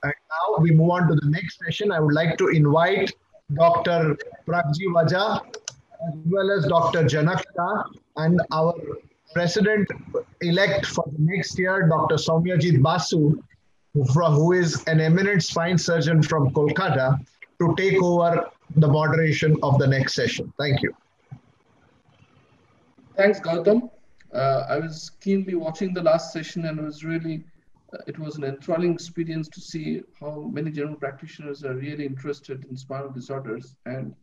And now we move on to the next session. I would like to invite Dr. Pragji Vaja as well as Dr. Janak Shah and our president-elect for the next year, Dr. Soumyajit Basu, who is an eminent spine surgeon from Kolkata, to take over the moderation of the next session. Thank you. Thanks, Gautam. I was keenly watching the last session and it was an enthralling experience to see how many general practitioners are really interested in spinal disorders. And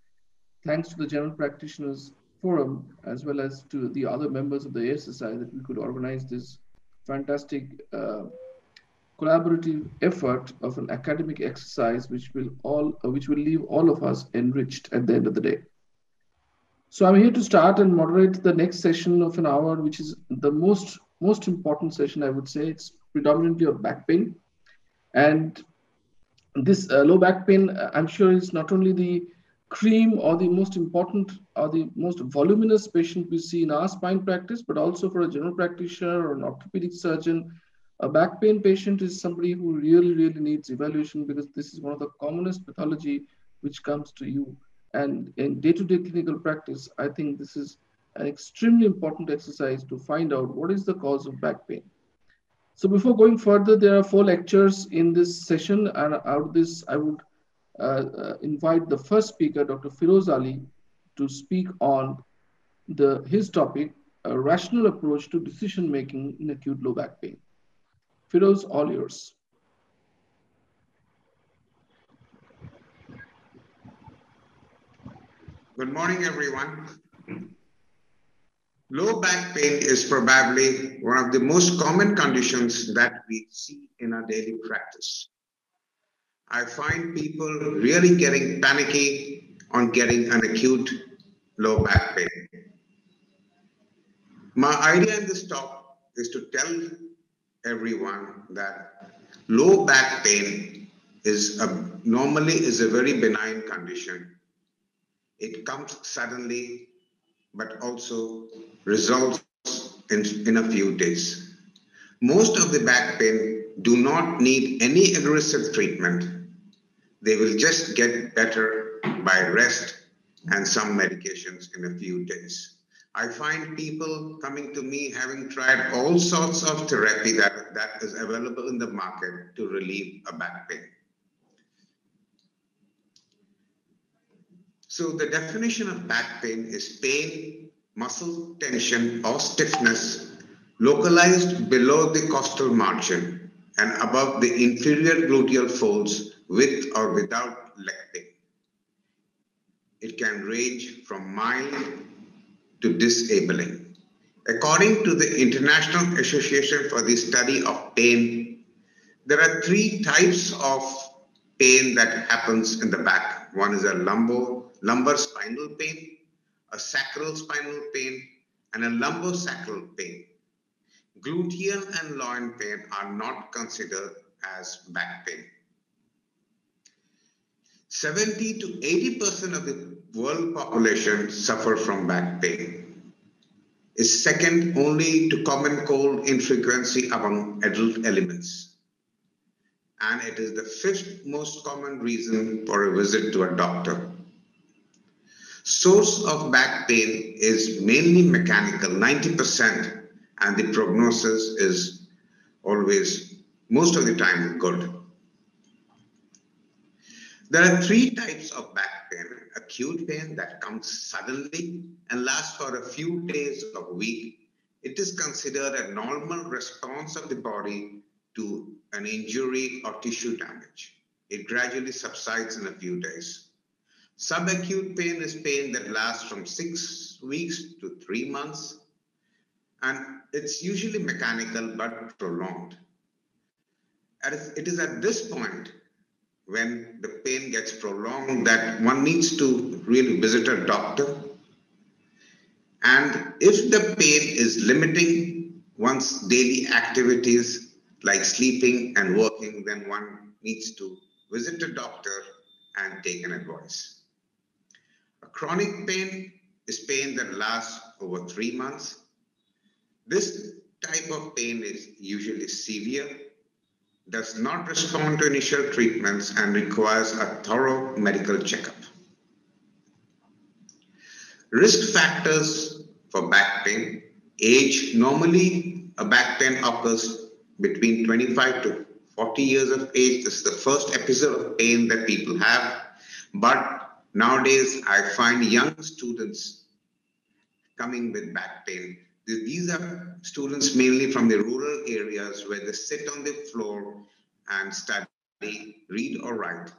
thanks to the General Practitioners Forum, as well as to the other members of the ASSI, that we could organize this fantastic collaborative effort of an academic exercise, which will leave all of us enriched at the end of the day. So I'm here to start and moderate the next session of an hour, which is the most important session, I would say. It's predominantly of back pain. And this low back pain, I'm sure, is not only the cream or the most important or the most voluminous patient we see in our spine practice, but also for a general practitioner or an orthopedic surgeon. A back pain patient is somebody who really needs evaluation, because this is one of the commonest pathology which comes to you. And in day-to-day clinical practice, I think this is an extremely important exercise to find out what is the cause of back pain. So before going further, there are 4 lectures in this session, and out of this, I would invite the first speaker, Dr. Firoz Ali, to speak on his topic, a rational approach to decision-making in acute low back pain. Firoz, all yours. Good morning, everyone. Low back pain is probably one of the most common conditions that we see in our daily practice. I find people really getting panicky on getting an acute low back pain. My idea in this talk is to tell everyone that low back pain normally is a very benign condition. It comes suddenly, but also resolves in a few days. Most of the back pain do not need any aggressive treatment. They will just get better by rest and some medications in a few days. I find people coming to me having tried all sorts of therapy that is available in the market to relieve a back pain. So the definition of back pain is pain, muscle tension or stiffness localized below the costal margin and above the inferior gluteal folds with or without leg pain. It can range from mild to disabling. According to the International Association for the Study of Pain, there are 3 types of pain that happens in the back. One is a lumbar spinal pain, a sacral spinal pain, and a lumbosacral pain. Gluteal and loin pain are not considered as back pain. 70 to 80% of the world population suffer from back pain. It's second only to common cold in frequency among adult elements. And it is the 5th most common reason for a visit to a doctor. Source of back pain is mainly mechanical, 90%, and the prognosis is always, most of the time, good. There are 3 types of back pain. Acute pain that comes suddenly and lasts for a few days or a week. It is considered a normal response of the body to an injury or tissue damage. It gradually subsides in a few days. Subacute pain is pain that lasts from 6 weeks to 3 months, and it's usually mechanical but prolonged. It is at this point when the pain gets prolonged that one needs to really visit a doctor. And if the pain is limiting one's daily activities like sleeping and working, then one needs to visit a doctor and take an advice. A chronic pain is pain that lasts over 3 months. This type of pain is usually severe does not respond to initial treatments, and requires a thorough medical checkup. Risk factors for back pain. Age. Normally, a back pain occurs between 25 to 40 years of age. This is the first episode of pain that people have. But nowadays, I find young students coming with back pain. These are students mainly from the rural areas where they sit on the floor and study, read or write.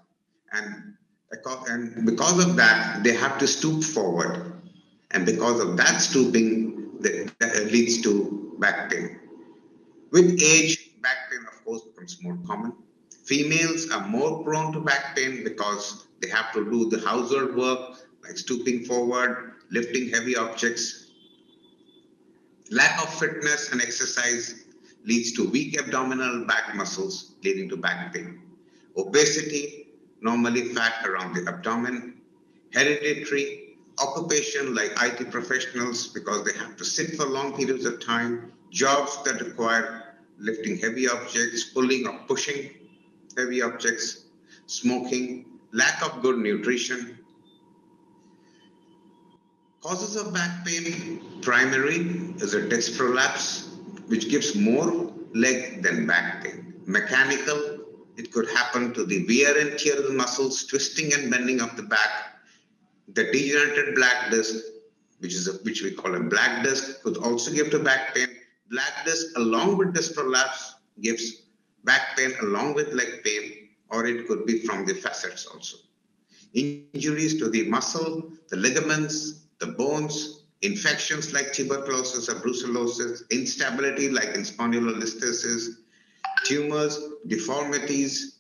And because of that, they have to stoop forward. And because of that stooping, that leads to back pain. With age, back pain, of course, becomes more common. Females are more prone to back pain because they have to do the household work, like stooping forward, lifting heavy objects. Lack of fitness and exercise leads to weak abdominal back muscles, leading to back pain. Obesity, normally fat around the abdomen. Hereditary. Occupation like IT professionals, because they have to sit for long periods of time. Jobs that require lifting heavy objects, pulling or pushing heavy objects. Smoking. Lack of good nutrition. Causes of back pain. Primary is a disc prolapse, which gives more leg than back pain. Mechanical. It could happen to the wear and tear of the muscles, twisting and bending of the back. The degenerated black disc, which we call a black disc, could also give to back pain. Black disc along with disc prolapse gives back pain along with leg pain, or it could be from the facets also. Injuries to the muscle, the ligaments, the bones, infections like tuberculosis or brucellosis, instability like in spondylolisthesis, tumors, deformities,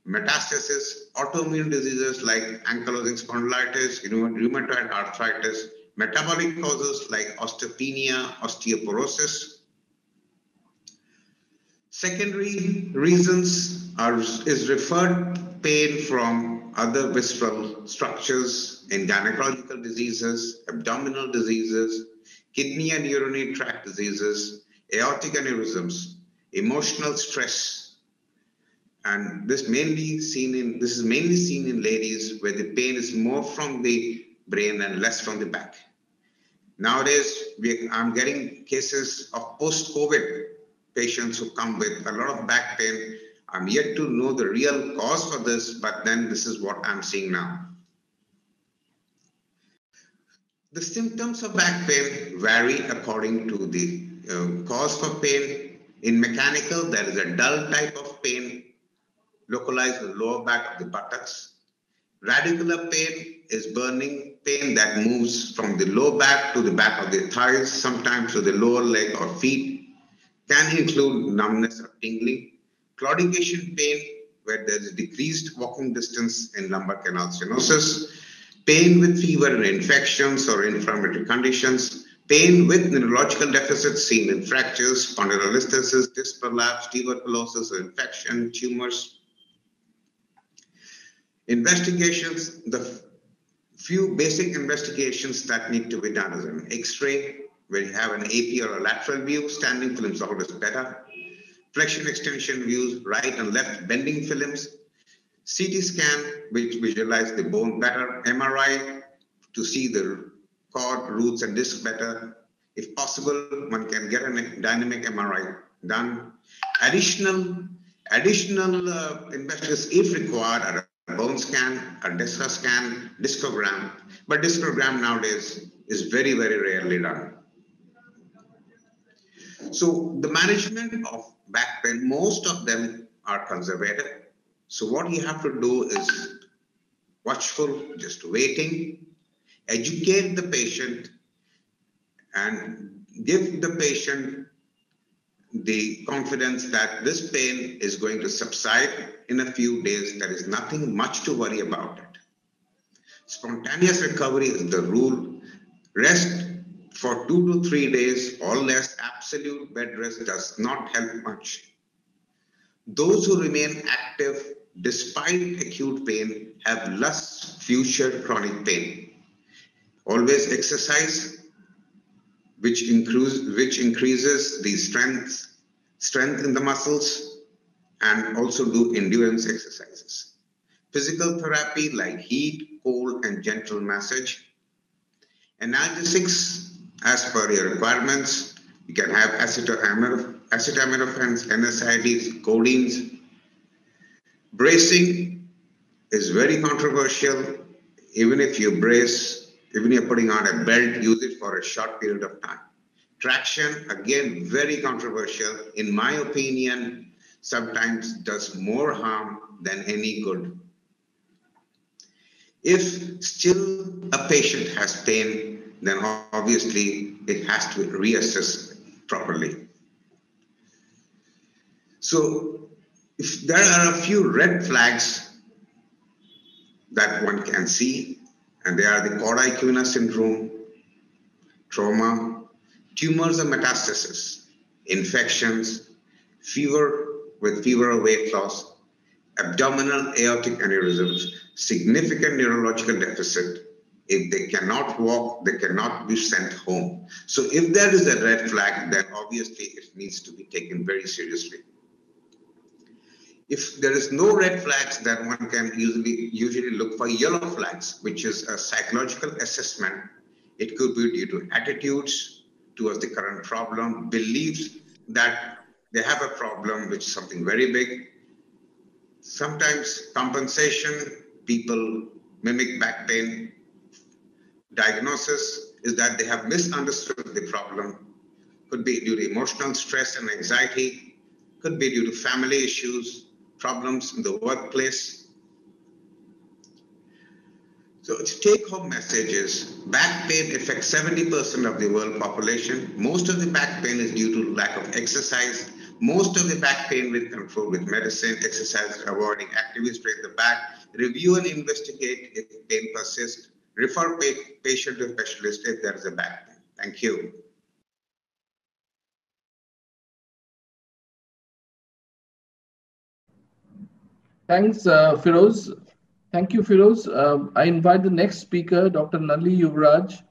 metastasis, autoimmune diseases like ankylosing spondylitis, rheumatoid arthritis, metabolic causes like osteopenia, osteoporosis. Secondary reasons is referred pain from other visceral structures in gynecological diseases, abdominal diseases, kidney and urinary tract diseases, aortic aneurysms, emotional stress. And this is mainly seen in ladies where the pain is more from the brain and less from the back. Nowadays, I'm getting cases of post-COVID patients who come with a lot of back pain. I'm yet to know the real cause for this, but then this is what I'm seeing now. The symptoms of back pain vary according to the cause for pain. In mechanical, there is a dull type of pain localized in the lower back of the buttocks. Radicular pain is burning pain that moves from the low back to the back of the thighs, sometimes to the lower leg or feet. Can include numbness or tingling. Claudication pain, where there is decreased walking distance in lumbar canal stenosis. Pain with fever and infections or inflammatory conditions. Pain with neurological deficits seen in fractures, spondylolisthesis, disc prolapse, tuberculosis or infection, tumors. Investigations, the few basic investigations that need to be done is an X-ray, where you have an AP or a lateral view. Standing films are always better. Flexion extension views, right and left bending films. CT scan, which visualize the bone better. MRI to see the cord, roots and disc better. If possible, one can get a dynamic MRI done. Additional investigations, if required, are a bone scan, a DEXA scan, discogram. But discogram nowadays is very, very rarely done. So the management of back pain, most of them are conservative. So what you have to do is watchful, just waiting, educate the patient and give the patient the confidence that this pain is going to subside in a few days. There is nothing much to worry about it. Spontaneous recovery is the rule. Rest for 2 to 3 days or less. Absolute bed rest does not help much. Those who remain active despite acute pain have less future chronic pain. Always exercise, which increases the strength in the muscles. and also do endurance exercises. Physical therapy like heat, cold, and gentle massage. Analgesics, as per your requirements, you can have acetaminophen, NSAIDs, codeines. Bracing is very controversial. Even if you brace, even if you're putting on a belt, use it for a short period of time. Traction, again, very controversial. In my opinion, sometimes does more harm than any good. If still a patient has pain, then obviously it has to be reassessed properly. So if there are a few red flags that one can see, and they are the Cauda-Equina syndrome, trauma, tumors or metastasis, infections, fever with fever or weight loss, abdominal aortic aneurysms, significant neurological deficit. If they cannot walk, they cannot be sent home. So if there is a red flag, then obviously it needs to be taken very seriously. If there is no red flags, then one can usually look for yellow flags, which is a psychological assessment. It could be due to attitudes towards the current problem, beliefs that they have a problem, which is something very big. Sometimes compensation, people mimic back pain. Diagnosis is that they have misunderstood the problem. Could be due to emotional stress and anxiety, could be due to family issues, problems in the workplace. So its take-home message is back pain affects 70% of the world population. Most of the back pain is due to lack of exercise. Most of the back pain will control with medicine, exercise, avoiding actively straight the back. Review and investigate if pain persists. Refer patient to a specialist if there is a back pain. Thank you. Thanks, Firoz. Thank you, Firoz. I invite the next speaker, Dr. Nalli Yuvraj,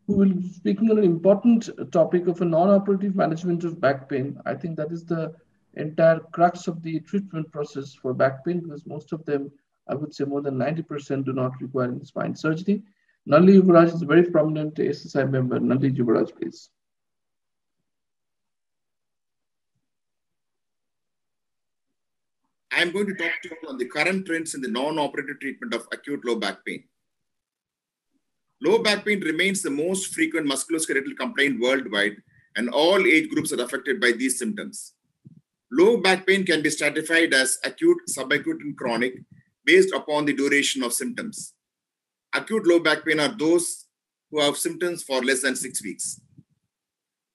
who will be speaking on an important topic of a non-operative management of back pain. I think that is the entire crux of the treatment process for back pain, because most of them, I would say more than 90%, do not require any spine surgery. Nalli Yuvraj is a very prominent SSI member. Nalli Yuvraj, please. I'm going to talk to you on the current trends in the non-operative treatment of acute low back pain. Low back pain remains the most frequent musculoskeletal complaint worldwide, and all age groups are affected by these symptoms. Low back pain can be stratified as acute, subacute, and chronic based upon the duration of symptoms. Acute low back pain are those who have symptoms for less than 6 weeks.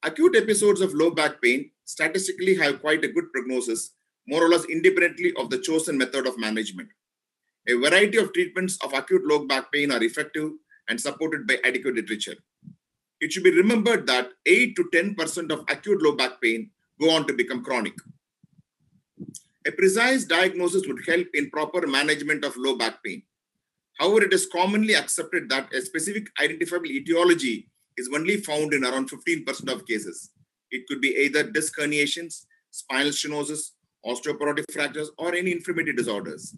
Acute episodes of low back pain statistically have quite a good prognosis, more or less independently of the chosen method of management. A variety of treatments of acute low back pain are effective and supported by adequate literature. It should be remembered that 8 to 10% of acute low back pain go on to become chronic. A precise diagnosis would help in proper management of low back pain. However, it is commonly accepted that a specific identifiable etiology is only found in around 15% of cases. It could be either disc herniations, spinal stenosis, osteoporotic fractures, or any inflammatory disorders.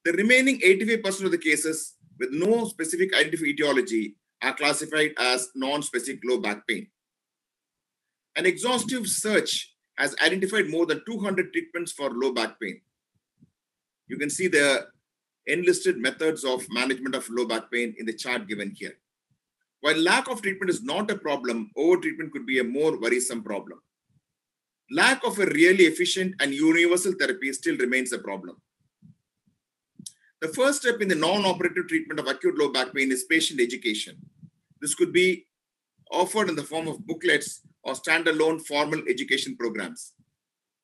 The remaining 85% of the cases with no specific identifiable etiology are classified as non-specific low back pain. An exhaustive search has identified more than 200 treatments for low back pain. You can see the enlisted methods of management of low back pain in the chart given here. While lack of treatment is not a problem, over-treatment could be a more worrisome problem. Lack of a really efficient and universal therapy still remains a problem. The first step in the non-operative treatment of acute low back pain is patient education. This could be offered in the form of booklets or standalone formal education programs.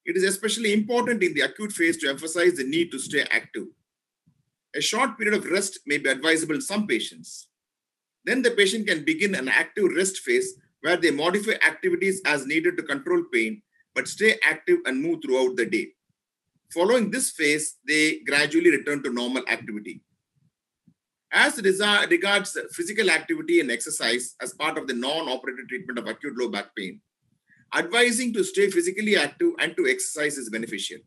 It is especially important in the acute phase to emphasize the need to stay active. A short period of rest may be advisable in some patients. Then the patient can begin an active rest phase where they modify activities as needed to control pain, but stay active and move throughout the day. Following this phase, they gradually return to normal activity. As regards physical activity and exercise as part of the non-operative treatment of acute low back pain, advising to stay physically active and to exercise is beneficial.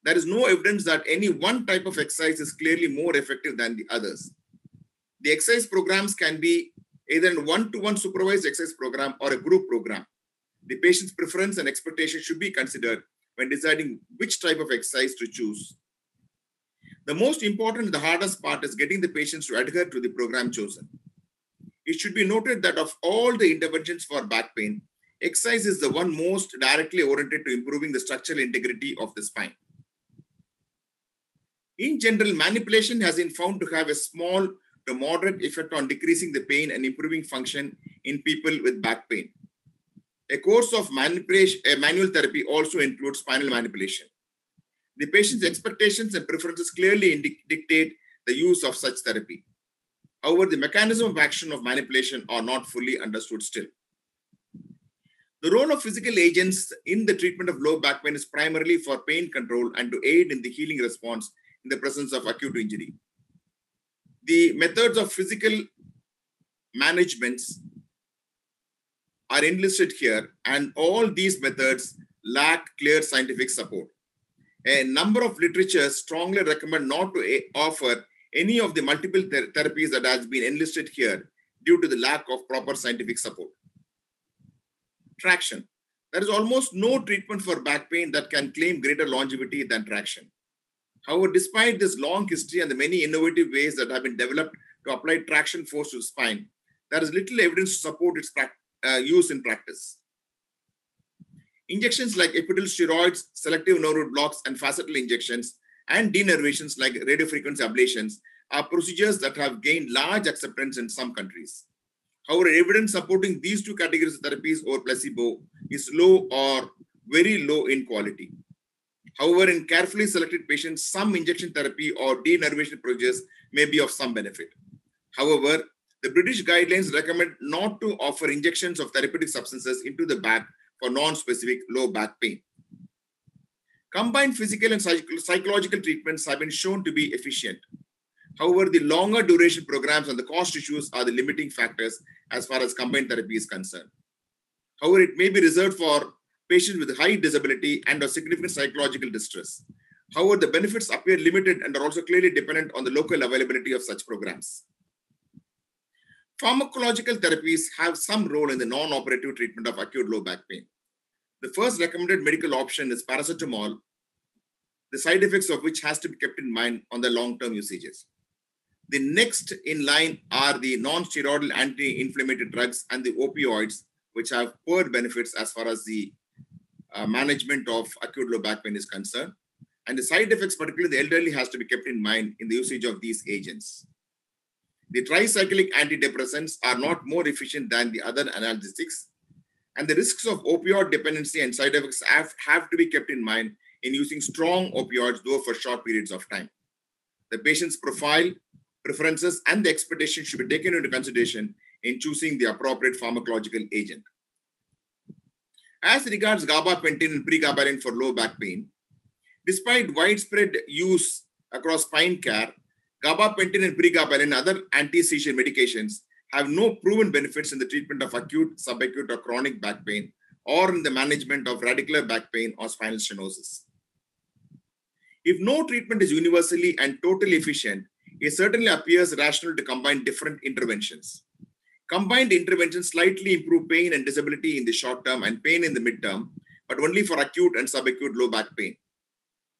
there is no evidence that any one type of exercise is clearly more effective than the others. The exercise programs can be either a one-to-one supervised exercise program or a group program. The patient's preference and expectation should be considered when deciding which type of exercise to choose. The most important and the hardest part is getting the patients to adhere to the program chosen. It should be noted that of all the interventions for back pain, exercise is the one most directly oriented to improving the structural integrity of the spine. In general, manipulation has been found to have a small to moderate effect on decreasing the pain and improving function in people with back pain. A course of manual therapy also includes spinal manipulation. The patient's expectations and preferences clearly dictate the use of such therapy. However, the mechanism of action of manipulation are not fully understood still. The role of physical agents in the treatment of low back pain is primarily for pain control and to aid in the healing response in the presence of acute injury. The methods of physical managements are enlisted here, and all these methods lack clear scientific support. A number of literatures strongly recommend not to offer any of the multiple therapies that has been enlisted here due to the lack of proper scientific support. Traction. There is almost no treatment for back pain that can claim greater longevity than traction. However, despite this long history and the many innovative ways that have been developed to apply traction force to the spine, there is little evidence to support its use in practice. Injections like epidural steroids, selective nerve root blocks, and facetal injections, and denervations like radiofrequency ablations are procedures that have gained large acceptance in some countries. However, evidence supporting these two categories of therapies over placebo is low or very low in quality. However, in carefully selected patients, some injection therapy or denervation procedures may be of some benefit. However, the British guidelines recommend not to offer injections of therapeutic substances into the back for non-specific low back pain. Combined physical and psychological treatments have been shown to be efficient. However, the longer duration programs and the cost issues are the limiting factors as far as combined therapy is concerned. However, it may be reserved for patients with high disability and or significant psychological distress. However, the benefits appear limited and are also clearly dependent on the local availability of such programs. Pharmacological therapies have some role in the non-operative treatment of acute low back pain. The first recommended medical option is paracetamol, the side effects of which has to be kept in mind on the long-term usages. The next in line are the non-steroidal anti-inflammatory drugs and the opioids, which have poor benefits as far as the management of acute low back pain is concerned. And the side effects, particularly the elderly, has to be kept in mind in the usage of these agents. The tricyclic antidepressants are not more efficient than the other analgesics, and the risks of opioid dependency and side effects have to be kept in mind in using strong opioids, though for short periods of time. The patient's profile, preferences, and the expectation should be taken into consideration in choosing the appropriate pharmacological agent. As regards gabapentin and pregabalin for low back pain, despite widespread use across spine care, gabapentin and pregabalin and other anti-seizure medications have no proven benefits in the treatment of acute, subacute, or chronic back pain, or in the management of radicular back pain or spinal stenosis. If no treatment is universally and totally efficient, it certainly appears rational to combine different interventions. Combined interventions slightly improve pain and disability in the short term and pain in the midterm, but only for acute and subacute low back pain.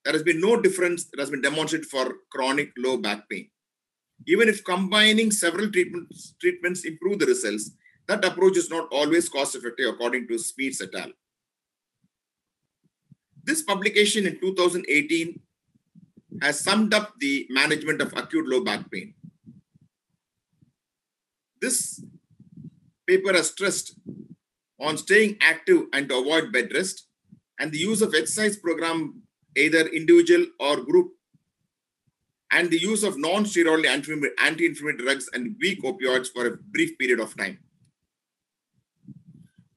There has been no difference that has been demonstrated for chronic low back pain. Even if combining several treatments improve the results, that approach is not always cost-effective, according to Smeets et al. This publication in 2018 has summed up the management of acute low back pain. This paper has stressed on staying active and to avoid bed rest, and the use of exercise program, either individual or group, and the use of non-steroidal anti-inflammatory drugs and weak opioids for a brief period of time.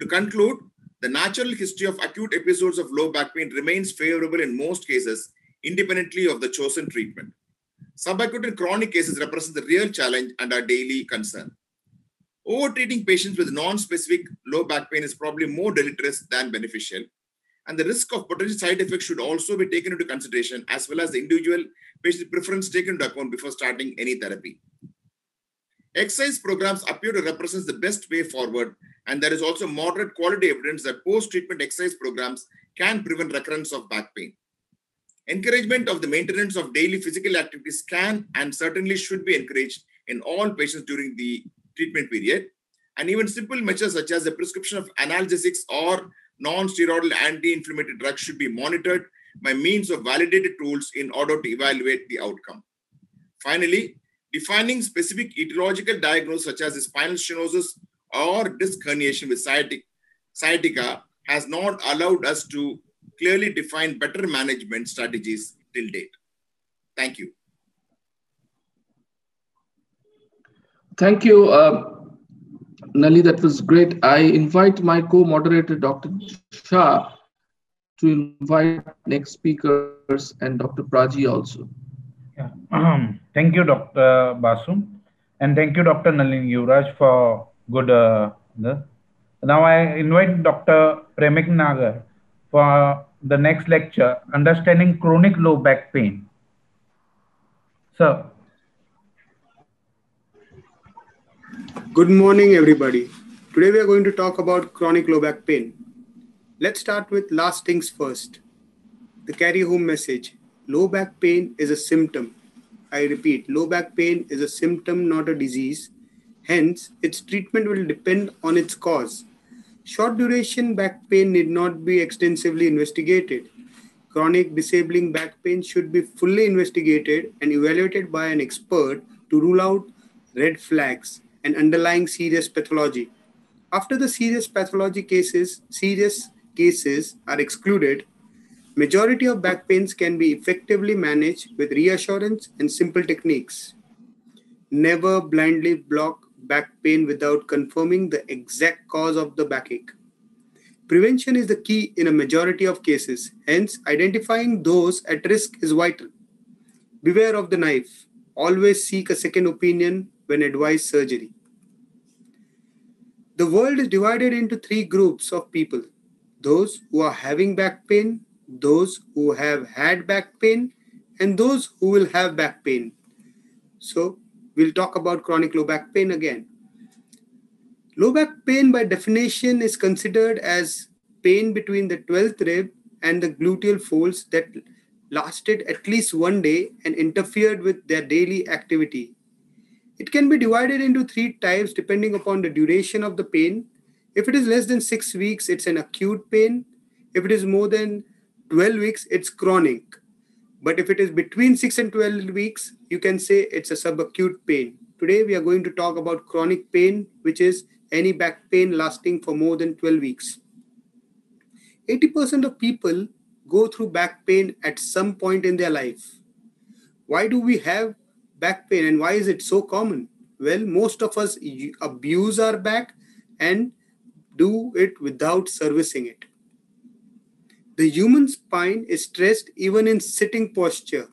To conclude, the natural history of acute episodes of low back pain remains favorable in most cases, independently of the chosen treatment. Subacute and chronic cases represent the real challenge and our daily concern. Overtreating patients with non-specific low back pain is probably more deleterious than beneficial, and the risk of potential side effects should also be taken into consideration, as well as the individual patient preference taken into account before starting any therapy. Exercise programs appear to represent the best way forward, and there is also moderate quality evidence that post-treatment exercise programs can prevent recurrence of back pain. Encouragement of the maintenance of daily physical activities can and certainly should be encouraged in all patients during the treatment period. And even simple measures such as the prescription of analgesics or non-steroidal anti-inflammatory drugs should be monitored by means of validated tools in order to evaluate the outcome. Finally, defining specific etiological diagnosis such as spinal stenosis or disc herniation with sciatica has not allowed us to clearly define better management strategies till date. Thank you. Thank you, Nali. That was great. I invite my co-moderator, Dr. Shah, to invite next speakers and Dr. Praji also. Yeah. Thank you, Dr. Basu, and thank you, Dr. Nalin Yuvraj, for good. Now I invite Dr. Premik Nagar for the next lecture, Understanding Chronic Low Back Pain. Sir. Good morning, everybody. Today we are going to talk about chronic low back pain. Let's start with last things first. The carry home message. Low back pain is a symptom. I repeat, low back pain is a symptom, not a disease. Hence, its treatment will depend on its cause. Short duration back pain need not be extensively investigated. Chronic disabling back pain should be fully investigated and evaluated by an expert to rule out red flags and underlying serious pathology. After the serious cases are excluded, majority of back pains can be effectively managed with reassurance and simple techniques. Never blindly block back pain without confirming the exact cause of the backache. Prevention is the key in a majority of cases. Hence, identifying those at risk is vital. Beware of the knife. Always seek a second opinion when advised surgery. The world is divided into three groups of people. Those who are having back pain, those who have had back pain, and those who will have back pain. So, we'll talk about chronic low back pain again. Low back pain by definition is considered as pain between the 12th rib and the gluteal folds that lasted at least one day and interfered with their daily activity. It can be divided into three types depending upon the duration of the pain. If it is less than 6 weeks, it's an acute pain. If it is more than 12 weeks, it's chronic. But if it is between 6 and 12 weeks, you can say it's a subacute pain. Today, we are going to talk about chronic pain, which is any back pain lasting for more than 12 weeks. 80% of people go through back pain at some point in their life. Why do we have back pain and why is it so common? Well, most of us abuse our back and do it without servicing it. The human spine is stressed even in sitting posture.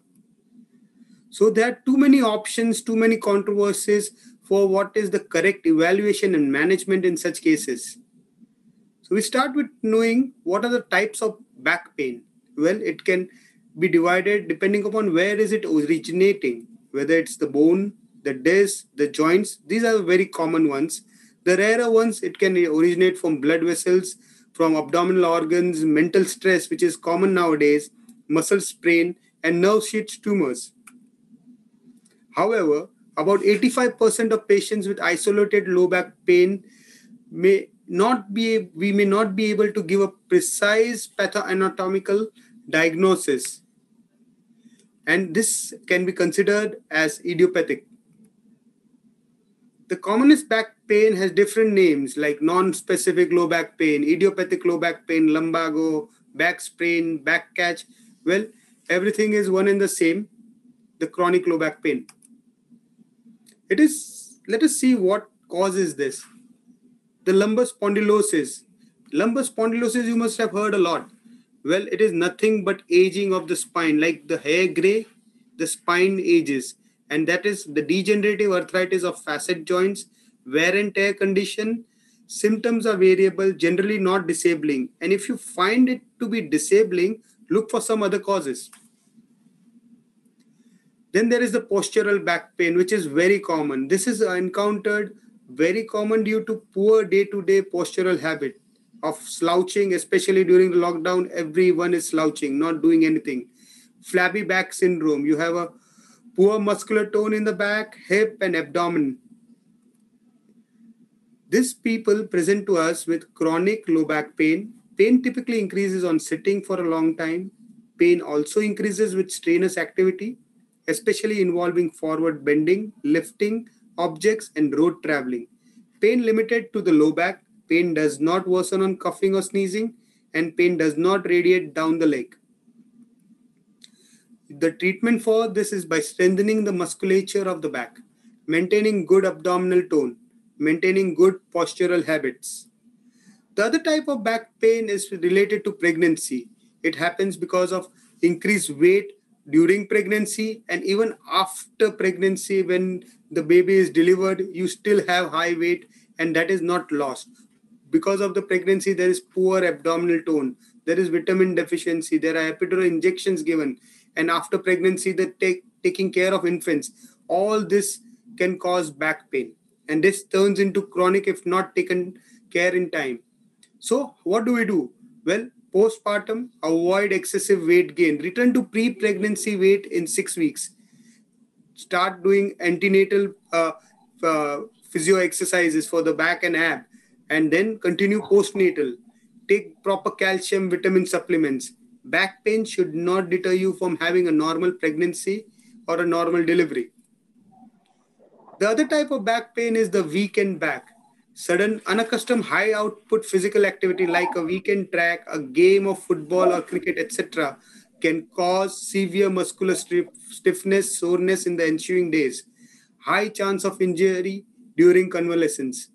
So there are too many options, too many controversies for what is the correct evaluation and management in such cases. So we start with knowing what are the types of back pain. Well, it can be divided depending upon where is it originating, whether it's the bone, the disc, the joints. These are very common ones. The rarer ones, it can originate from blood vessels, from abdominal organs, mental stress, which is common nowadays, muscle sprain, and nerve sheath tumors. However, about 85% of patients with isolated low back pain we may not be able to give a precise pathoanatomical diagnosis. And this can be considered as idiopathic. The commonest back pain has different names like non-specific low back pain, idiopathic low back pain, lumbago, back sprain, back catch. Well, everything is one and the same, the chronic low back pain. Let us see what causes this. The lumbar spondylosis. Lumbar spondylosis you must have heard a lot. Well, it is nothing but aging of the spine. Like the hair gray, the spine ages. And that is the degenerative arthritis of facet joints, wear and tear condition. Symptoms are variable, generally not disabling. And if you find it to be disabling, look for some other causes. Then there is the postural back pain, which is very common. This is encountered very common due to poor day-to-day postural habit of slouching, especially during the lockdown. Everyone is slouching, not doing anything. Flabby back syndrome. You have a poor muscular tone in the back, hip, and abdomen. These people present to us with chronic low back pain. Pain typically increases on sitting for a long time. Pain also increases with strenuous activity, especially involving forward bending, lifting objects, and road traveling. Pain limited to the low back. Pain does not worsen on coughing or sneezing, and pain does not radiate down the leg. The treatment for this is by strengthening the musculature of the back, maintaining good abdominal tone, maintaining good postural habits. The other type of back pain is related to pregnancy. It happens because of increased weight during pregnancy, and even after pregnancy, when the baby is delivered, you still have high weight, and that is not lost. Because of the pregnancy, there is poor abdominal tone, there is vitamin deficiency, there are epidural injections given, and after pregnancy, taking care of infants. All this can cause back pain, and this turns into chronic if not taken care in time. So what do we do? Well, postpartum, avoid excessive weight gain. Return to pre-pregnancy weight in 6 weeks. Start doing antenatal physio exercises for the back and ab, and then continue postnatal. Take proper calcium, vitamin supplements. Back pain should not deter you from having a normal pregnancy or a normal delivery. The other type of back pain is the weekend back. Sudden, unaccustomed, high output physical activity like a weekend track, a game of football or cricket, etc., can cause severe muscular stiffness, soreness in the ensuing days. High chance of injury during convalescence.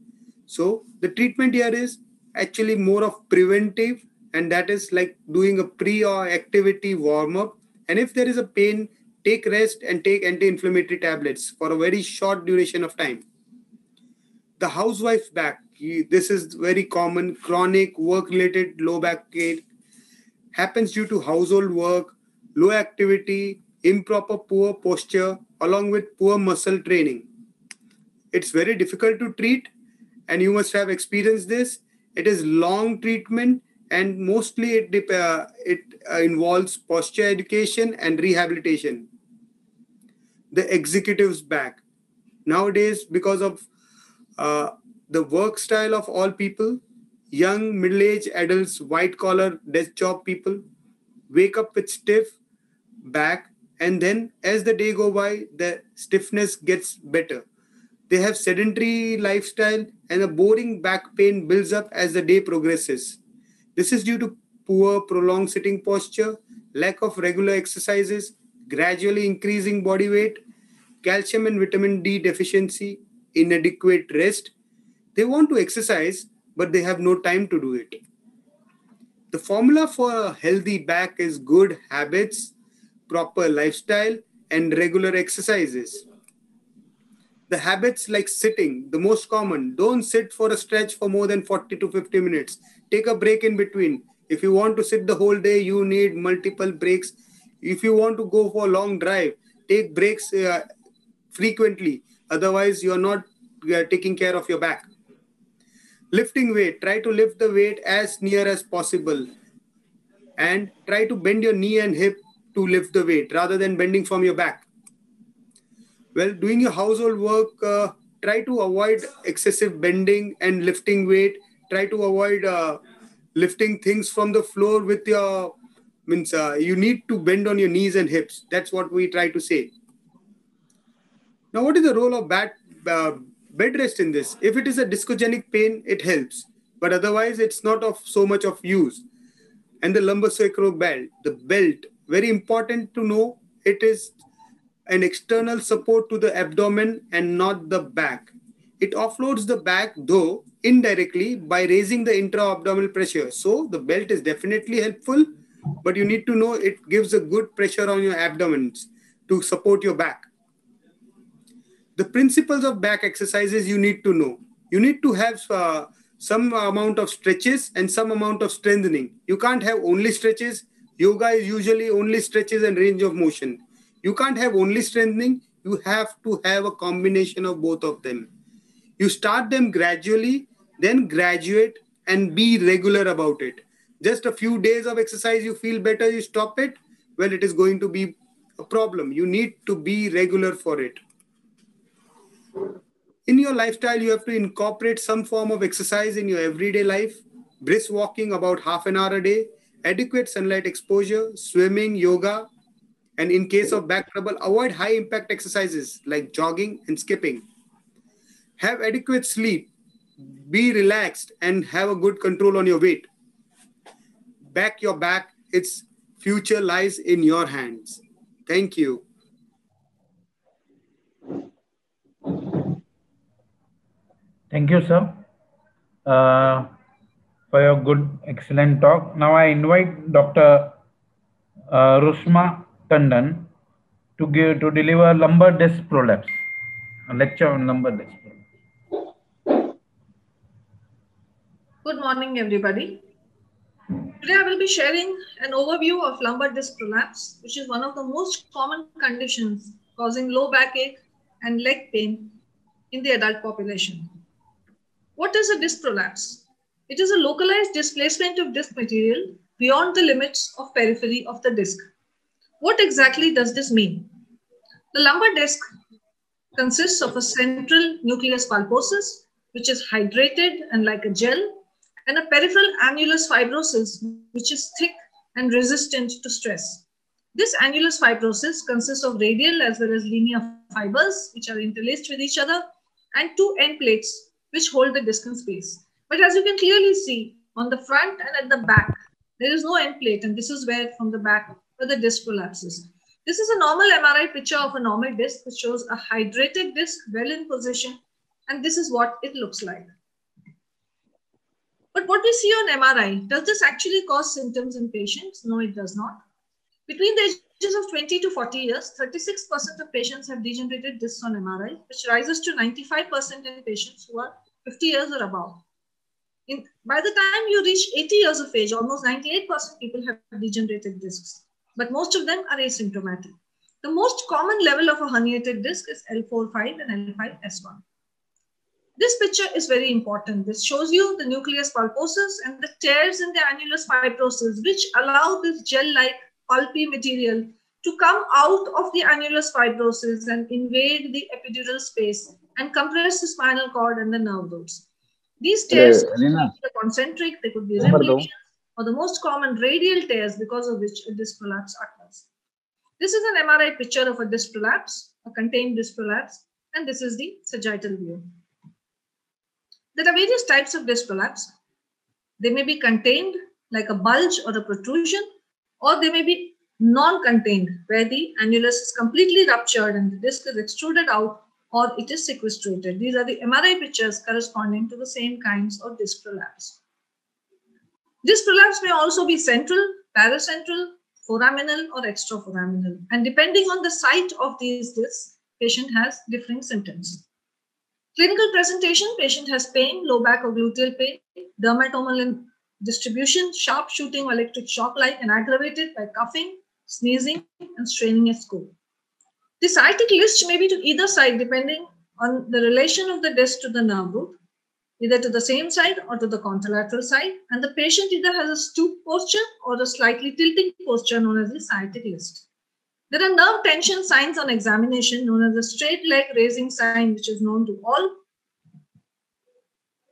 So the treatment here is actually more of preventive, and that is like doing a pre or activity warm-up. And if there is a pain, take rest and take anti-inflammatory tablets for a very short duration of time. The housewife back, this is very common. Chronic work-related low back pain happens due to household work, low activity, improper poor posture, along with poor muscle training. It's very difficult to treat, and you must have experienced this. It is long treatment, and mostly it involves posture education and rehabilitation. The executive's back. Nowadays, because of the work style of all people, young, middle-aged adults, white-collar, desk job people, wake up with stiff back, and then as the day go by, the stiffness gets better. They have sedentary lifestyle, and a boring back pain builds up as the day progresses. This is due to poor, prolonged sitting posture, lack of regular exercises, gradually increasing body weight, calcium and vitamin D deficiency, inadequate rest. They want to exercise, but they have no time to do it. The formula for a healthy back is good habits, proper lifestyle, and regular exercises. The habits like sitting, the most common. Don't sit for a stretch for more than 40 to 50 minutes. Take a break in between. If you want to sit the whole day, you need multiple breaks. If you want to go for a long drive, take breaks frequently. Otherwise, you're not taking care of your back. Lifting weight. Try to lift the weight as near as possible. And try to bend your knee and hip to lift the weight rather than bending from your back. Well, doing your household work, try to avoid excessive bending and lifting weight. Try to avoid lifting things from the floor with your, you need to bend on your knees and hips. That's what we try to say. Now, what is the role of bed rest in this? If it is a discogenic pain, it helps. But otherwise, it's not of so much of use. And the lumbosacral belt, the belt, very important to know, it is an external support to the abdomen and not the back. It offloads the back, though indirectly, by raising the intra-abdominal pressure. So the belt is definitely helpful, but you need to know it gives a good pressure on your abdomens to support your back. The principles of back exercises you need to know. You need to have some amount of stretches and some amount of strengthening. You can't have only stretches. Yoga is usually only stretches and range of motion. You can't have only strengthening. You have to have a combination of both of them. You start them gradually, then graduate and be regular about it. Just a few days of exercise, you feel better, you stop it. Well, it is going to be a problem. You need to be regular for it. In your lifestyle, you have to incorporate some form of exercise in your everyday life. Brisk walking about half an hour a day, adequate sunlight exposure, swimming, yoga, and in case of back trouble, avoid high impact exercises like jogging and skipping. Have adequate sleep, be relaxed, and have a good control on your weight. Back your back, its future lies in your hands. Thank you. Thank you, sir, for your good, excellent talk. Now I invite Dr. Rushma Tandon to deliver lumbar disc prolapse, a lecture on lumbar disc prolapse. Good morning, everybody. Today I will be sharing an overview of lumbar disc prolapse, which is one of the most common conditions causing low backache and leg pain in the adult population. What is a disc prolapse? It is a localized displacement of disc material beyond the limits of periphery of the disc. What exactly does this mean? The lumbar disc consists of a central nucleus pulposus, which is hydrated and like a gel, and a peripheral annulus fibrosus, which is thick and resistant to stress. This annulus fibrosus consists of radial as well as linear fibers, which are interlaced with each other, and two end plates, which hold the disc in space. But as you can clearly see, on the front and at the back, there is no end plate, and this is where from the back where the disc prolapses. This is a normal MRI picture of a normal disc, which shows a hydrated disc well in position, and this is what it looks like. But what we see on MRI, does this actually cause symptoms in patients? No, it does not. Between the ages of 20 to 40 years, 36% of patients have degenerated discs on MRI, which rises to 95% in patients who are 50 years or above. By the time you reach 80 years of age, almost 98% people have degenerated discs, but most of them are asymptomatic. The most common level of a herniated disc is L4-5 and L5-S1. This picture is very important. This shows you the nucleus pulposus and the tears in the annulus fibrosus, which allow this gel-like pulpy material to come out of the annulus fibrosus and invade the epidural space and compress the spinal cord and the nerve roots. These tears could be concentric, they could be rim lesions, or the most common radial tears because of which a disc prolapse occurs. This is an MRI picture of a disc prolapse, a contained disc prolapse, and this is the sagittal view. There are various types of disc prolapse. They may be contained, like a bulge or a protrusion, or they may be non-contained, where the annulus is completely ruptured and the disc is extruded out, or it is sequestrated. These are the MRI pictures corresponding to the same kinds of disc prolapse. Disc prolapse may also be central, paracentral, foraminal, or extraforaminal. And depending on the site of these discs, patient has different symptoms. Clinical presentation, patient has pain, low back or gluteal pain, dermatomal in distribution, sharp shooting or electric shock-like, and aggravated by coughing, sneezing, and straining at school. The sciatic list may be to either side depending on the relation of the disc to the nerve root, either to the same side or to the contralateral side, and the patient either has a stoop posture or a slightly tilting posture known as the sciatic list. There are nerve tension signs on examination known as the straight leg raising sign, which is known to all.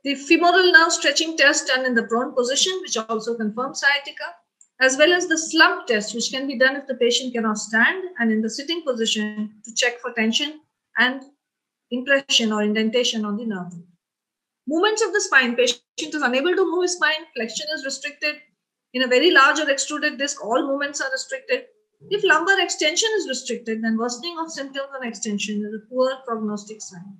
The femoral nerve stretching test done in the prone position, which also confirms sciatica, as well as the slump test, which can be done if the patient cannot stand and in the sitting position to check for tension and impression or indentation on the nerve. Movements of the spine, patient is unable to move his spine, flexion is restricted. In a very large or extruded disc, all movements are restricted. If lumbar extension is restricted, then worsening of symptoms on extension is a poor prognostic sign.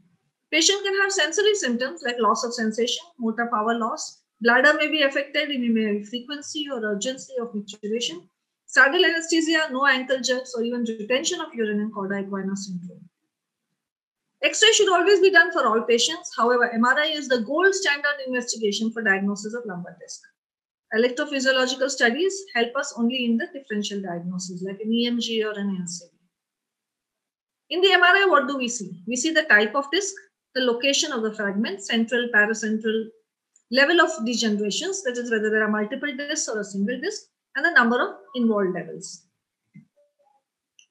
Patient can have sensory symptoms like loss of sensation, motor power loss. Bladder may be affected in a frequency or urgency of micturition. Saddle anesthesia, no ankle jerks, or even retention of urine in cauda equina syndrome. X-ray should always be done for all patients. However, MRI is the gold standard investigation for diagnosis of lumbar disc. Electrophysiological studies help us only in the differential diagnosis, like an EMG or an NSAID. In the MRI, what do we see? We see the type of disc, the location of the fragment, central, paracentral, level of degenerations, that is whether there are multiple discs or a single disc, and the number of involved levels.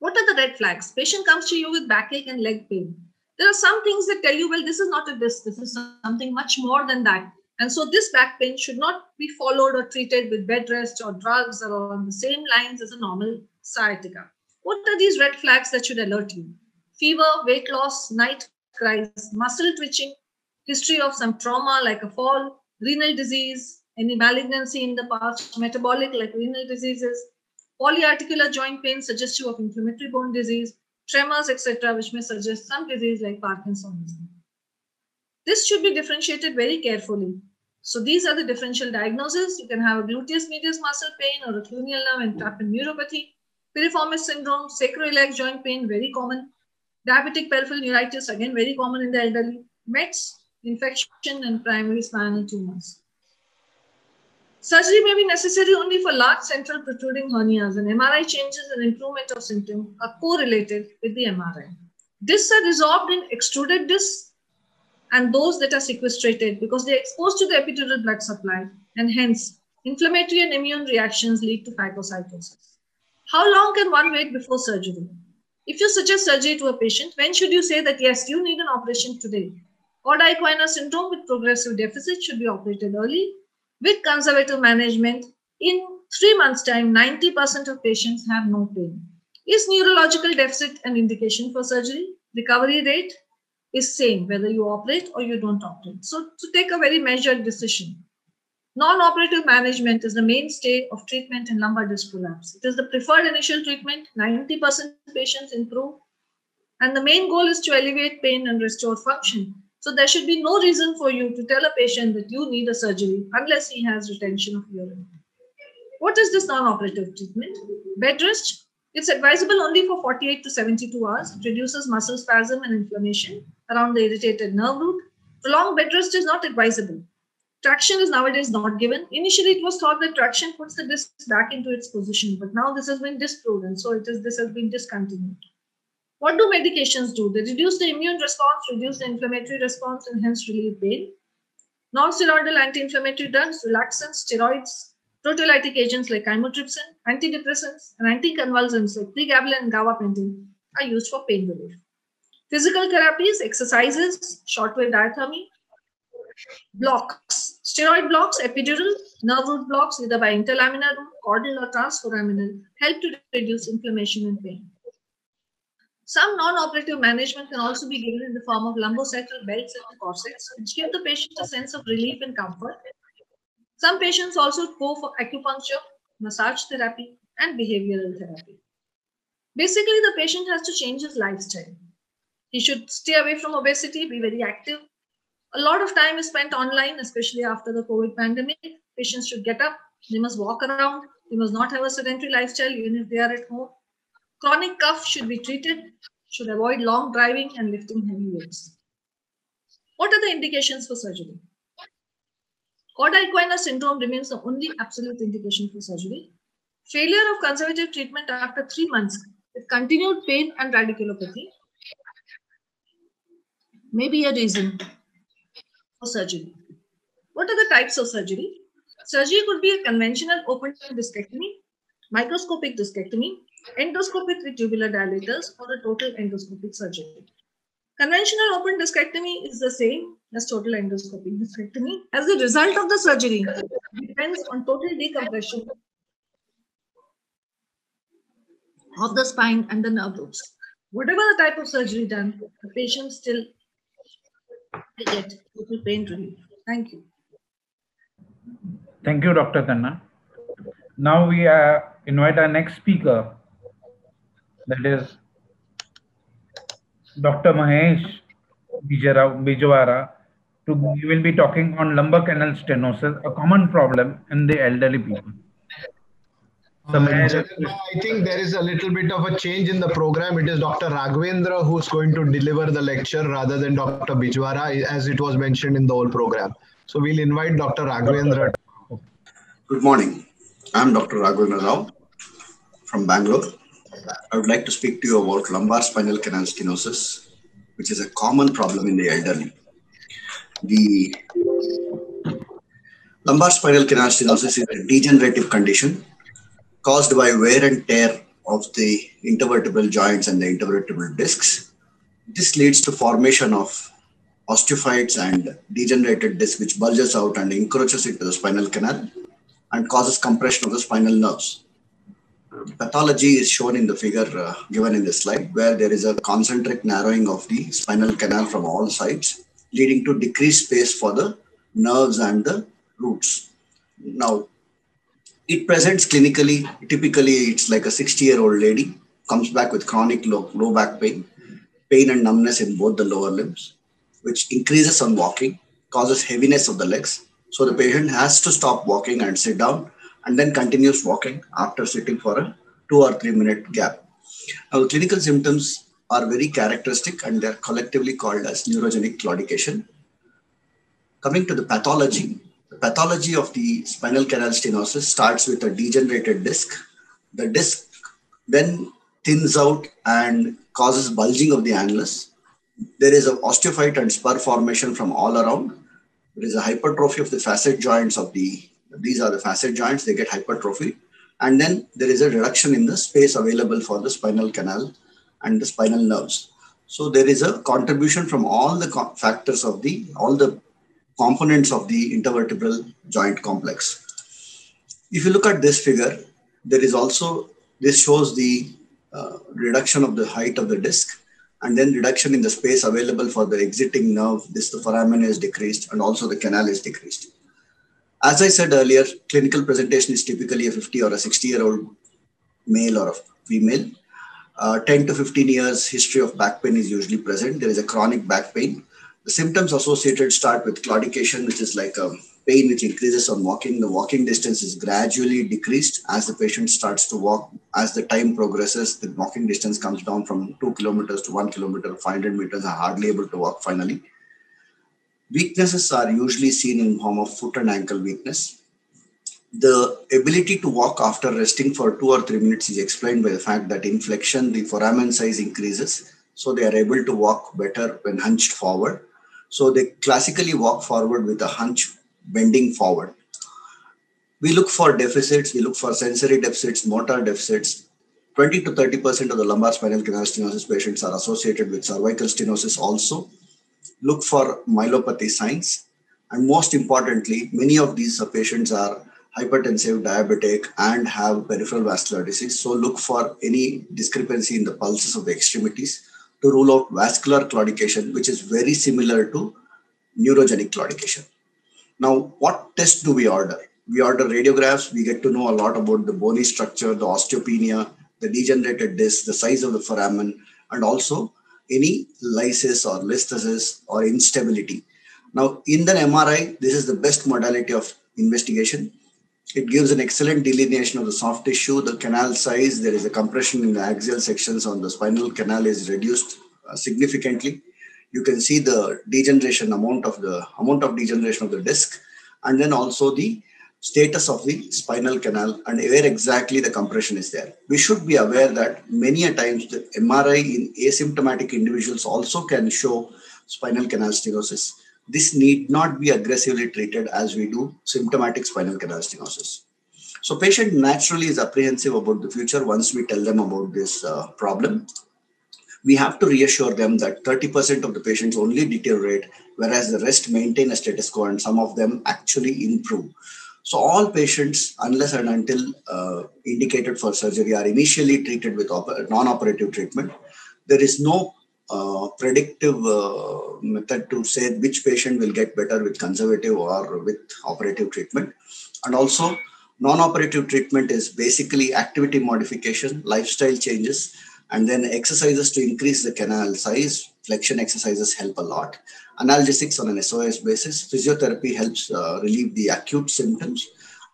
What are the red flags? Patient comes to you with backache and leg pain. There are some things that tell you, well, this is not a disc, this is something much more than that. And so this back pain should not be followed or treated with bed rest or drugs or on the same lines as a normal sciatica. What are these red flags that should alert you? Fever, weight loss, night cries, muscle twitching, history of some trauma like a fall, renal disease, any malignancy in the past, metabolic like renal diseases, polyarticular joint pain suggestive of inflammatory bone disease, tremors, etc., which may suggest some disease like Parkinsonism. This should be differentiated very carefully. So these are the differential diagnoses. You can have a gluteus medius muscle pain or a cluneal nerve entrapment neuropathy, piriformis syndrome, sacroiliac joint pain, very common, diabetic peripheral neuritis, again very common in the elderly, METS, infection, and primary spinal tumors. Surgery may be necessary only for large central protruding hernias, and MRI changes and improvement of symptoms are correlated with the MRI. Discs are resorbed in extruded discs and those that are sequestrated because they are exposed to the epidural blood supply, and hence inflammatory and immune reactions lead to phagocytosis. How long can one wait before surgery? If you suggest surgery to a patient, when should you say that yes, you need an operation today? Cauda-Equina syndrome with progressive deficit should be operated early. With conservative management, in 3 months' time, 90% of patients have no pain. Is neurological deficit an indication for surgery? Recovery rate is same whether you operate or you don't operate. So to take a very measured decision. Non-operative management is the mainstay of treatment in lumbar disc prolapse. It is the preferred initial treatment. 90% patients improve. And the main goal is to alleviate pain and restore function. So there should be no reason for you to tell a patient that you need a surgery unless he has retention of urine. What is this non-operative treatment? Bed rest. It's advisable only for 48 to 72 hours. It reduces muscle spasm and inflammation around the irritated nerve root. Prolonged bed rest is not advisable. Traction is nowadays not given. Initially, it was thought that traction puts the disc back into its position, but now this has been disproven, so this has been discontinued. What do medications do? They reduce the immune response, reduce the inflammatory response, and hence relieve pain. Non-steroidal anti-inflammatory drugs, relaxants, steroids, proteolytic agents like chymotrypsin, antidepressants, and anticonvulsants like pregabalin and gabapentin are used for pain relief. Physical therapies, exercises, shortwave diathermy, blocks, steroid blocks, epidural, nerve root blocks, either by interlaminar route, caudal or transforaminal, help to reduce inflammation and pain. Some non-operative management can also be given in the form of lumbosacral belts and corsets, which give the patient a sense of relief and comfort. Some patients also go for acupuncture, massage therapy, and behavioral therapy. Basically, the patient has to change his lifestyle. He should stay away from obesity, be very active. A lot of time is spent online, especially after the COVID pandemic. Patients should get up, they must walk around, they must not have a sedentary lifestyle even if they are at home. Chronic cough should be treated, should avoid long driving and lifting heavy weights. What are the indications for surgery? Cauda-Equina syndrome remains the only absolute indication for surgery. Failure of conservative treatment after 3 months with continued pain and radiculopathy may be a reason for surgery. What are the types of surgery? Surgery could be a conventional open discectomy, microscopic discectomy, endoscopic with tubular dilators, or a total endoscopic surgery. Conventional open discectomy is the same as total endoscopic discectomy. As a result of the surgery, depends on total decompression of the spine and the nerve roots. Whatever the type of surgery done, the patient still will get total pain relief. Thank you. Thank you, Dr. Khanna. Now we invite our next speaker, that is Dr. Mahesh Bijawara. We will be talking on lumbar canal stenosis, a common problem in the elderly people. Janak, I think there is a little bit of a change in the program. It is Dr. Raghavendra who's going to deliver the lecture rather than Dr. Bijwara, as it was mentioned in the whole program. So we'll invite Dr. Raghavendra. Good morning. I'm Dr. Raghavendra Rao from Bangalore. I would like to speak to you about lumbar spinal canal stenosis, which is a common problem in the elderly. The lumbar spinal canal stenosis is a degenerative condition caused by wear and tear of the intervertebral joints and the intervertebral discs. This leads to formation of osteophytes and degenerated disc which bulges out and encroaches into the spinal canal and causes compression of the spinal nerves. Pathology is shown in the figure given in the slide, where there is a concentric narrowing of the spinal canal from all sides, leading to decreased space for the nerves and the roots. Now, it presents clinically, typically it's like a 60-year-old lady, comes back with chronic low back pain and numbness in both the lower limbs, which increases on walking, causes heaviness of the legs. So the patient has to stop walking and sit down and then continues walking after sitting for a 2 or 3 minute gap. Now, the clinical symptoms are very characteristic and they're collectively called as neurogenic claudication. Coming to the pathology of the spinal canal stenosis starts with a degenerated disc. The disc then thins out and causes bulging of the annulus. There is an osteophyte and spur formation from all around. There is a hypertrophy of the facet joints these are the facet joints, they get hypertrophy. And then there is a reduction in the space available for the spinal canal and the spinal nerves. So there is a contribution from all the factors of all the components of the intervertebral joint complex. If you look at this figure, this shows the reduction of the height of the disc and then reduction in the space available for the exiting nerve. The foramen is decreased and also the canal is decreased. As I said earlier, clinical presentation is typically a 50 or a 60-year-old male or a female. 10 to 15 years history of back pain is usually present. There is a chronic back pain. The symptoms associated start with claudication, which is like a pain which increases on walking. The walking distance is gradually decreased as the patient starts to walk. As the time progresses, the walking distance comes down from 2 kilometers to 1 kilometer, 500 meters, are hardly able to walk finally. Weaknesses are usually seen in form of foot and ankle weakness. The ability to walk after resting for 2 or 3 minutes is explained by the fact that in flexion, the foramen size increases. So they are able to walk better when hunched forward. So they classically walk forward with a hunch bending forward. We look for deficits, we look for sensory deficits, motor deficits. 20 to 30% of the lumbar spinal canal stenosis patients are associated with cervical stenosis also. Look for myelopathy signs. And most importantly, many of these patients are hypertensive, diabetic, and have peripheral vascular disease. So look for any discrepancy in the pulses of the extremities to rule out vascular claudication, which is very similar to neurogenic claudication. Now, what test do we order? We order radiographs. We get to know a lot about the bony structure, the osteopenia, the degenerated disc, the size of the foramen, and also any lysis or listhesis or instability. Now, in the MRI, this is the best modality of investigation. It gives an excellent delineation of the soft tissue, the canal size. There is a compression in the axial sections on the spinal canal is reduced significantly. You can see the degeneration amount of degeneration of the disc, and then also the status of the spinal canal and where exactly the compression is there. We should be aware that many a times the MRI in asymptomatic individuals also can show spinal canal stenosis. This need not be aggressively treated as we do symptomatic spinal canal stenosis. So patient naturally is apprehensive about the future once we tell them about this problem. We have to reassure them that 30% of the patients only deteriorate, whereas the rest maintain a status quo and some of them actually improve. So all patients, unless and until indicated for surgery, are initially treated with non-operative treatment. There is no predictive method to say which patient will get better with conservative or with operative treatment. And also, non-operative treatment is basically activity modification, lifestyle changes, and then exercises to increase the canal size. Flexion exercises help a lot. Analgesics on an SOS basis. Physiotherapy helps relieve the acute symptoms.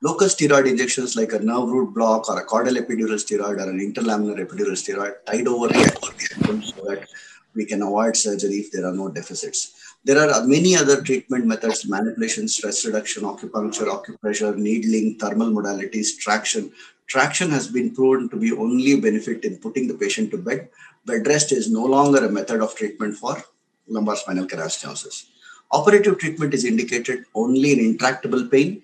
Local steroid injections like a nerve root block or a caudal epidural steroid or an interlaminar epidural steroid tied over the symptoms so that we can avoid surgery if there are no deficits. There are many other treatment methods: manipulation, stress reduction, acupuncture, acupressure, needling, thermal modalities, traction. Traction has been proven to be only benefit in putting the patient to bed. Bed rest is no longer a method of treatment for lumbar spinal canal stenosis. Operative treatment is indicated only in intractable pain,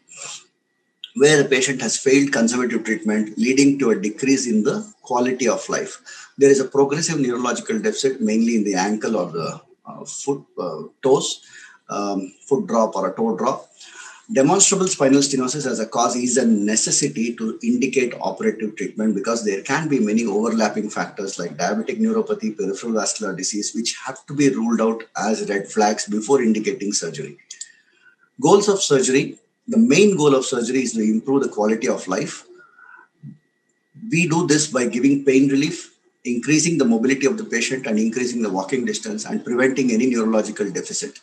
where the patient has failed conservative treatment, leading to a decrease in the quality of life. There is a progressive neurological deficit, mainly in the ankle or the toes, foot drop or a toe drop. Demonstrable spinal stenosis as a cause is a necessity to indicate operative treatment, because there can be many overlapping factors like diabetic neuropathy, peripheral vascular disease, which have to be ruled out as red flags before indicating surgery. Goals of surgery. The main goal of surgery is to improve the quality of life. We do this by giving pain relief, increasing the mobility of the patient and increasing the walking distance, and preventing any neurological deficit.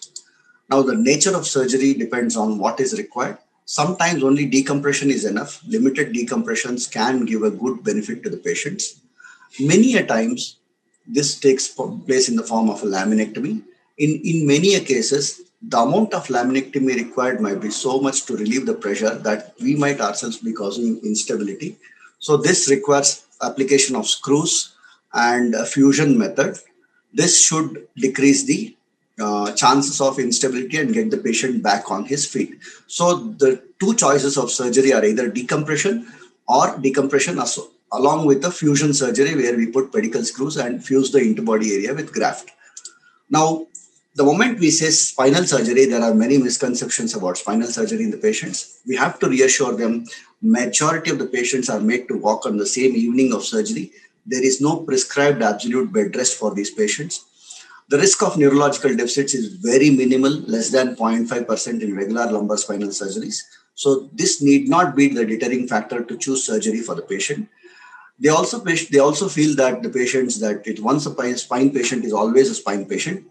Now, the nature of surgery depends on what is required. Sometimes only decompression is enough. Limited decompressions can give a good benefit to the patients. Many a times, this takes place in the form of a laminectomy. In many cases, the amount of laminectomy required might be so much to relieve the pressure that we might ourselves be causing instability. So this requires application of screws and a fusion method. This should decrease the chances of instability and get the patient back on his feet. So the two choices of surgery are either decompression or decompression along with the fusion surgery, where we put pedicle screws and fuse the interbody area with graft. Now, the moment we say spinal surgery, there are many misconceptions about spinal surgery in the patients. We have to reassure them, majority of the patients are made to walk on the same evening of surgery. There is no prescribed absolute bed rest for these patients. The risk of neurological deficits is very minimal, less than 0.5% in regular lumbar spinal surgeries. So this need not be the deterring factor to choose surgery for the patient. They also feel that the patients, that once a spine patient is always a spine patient.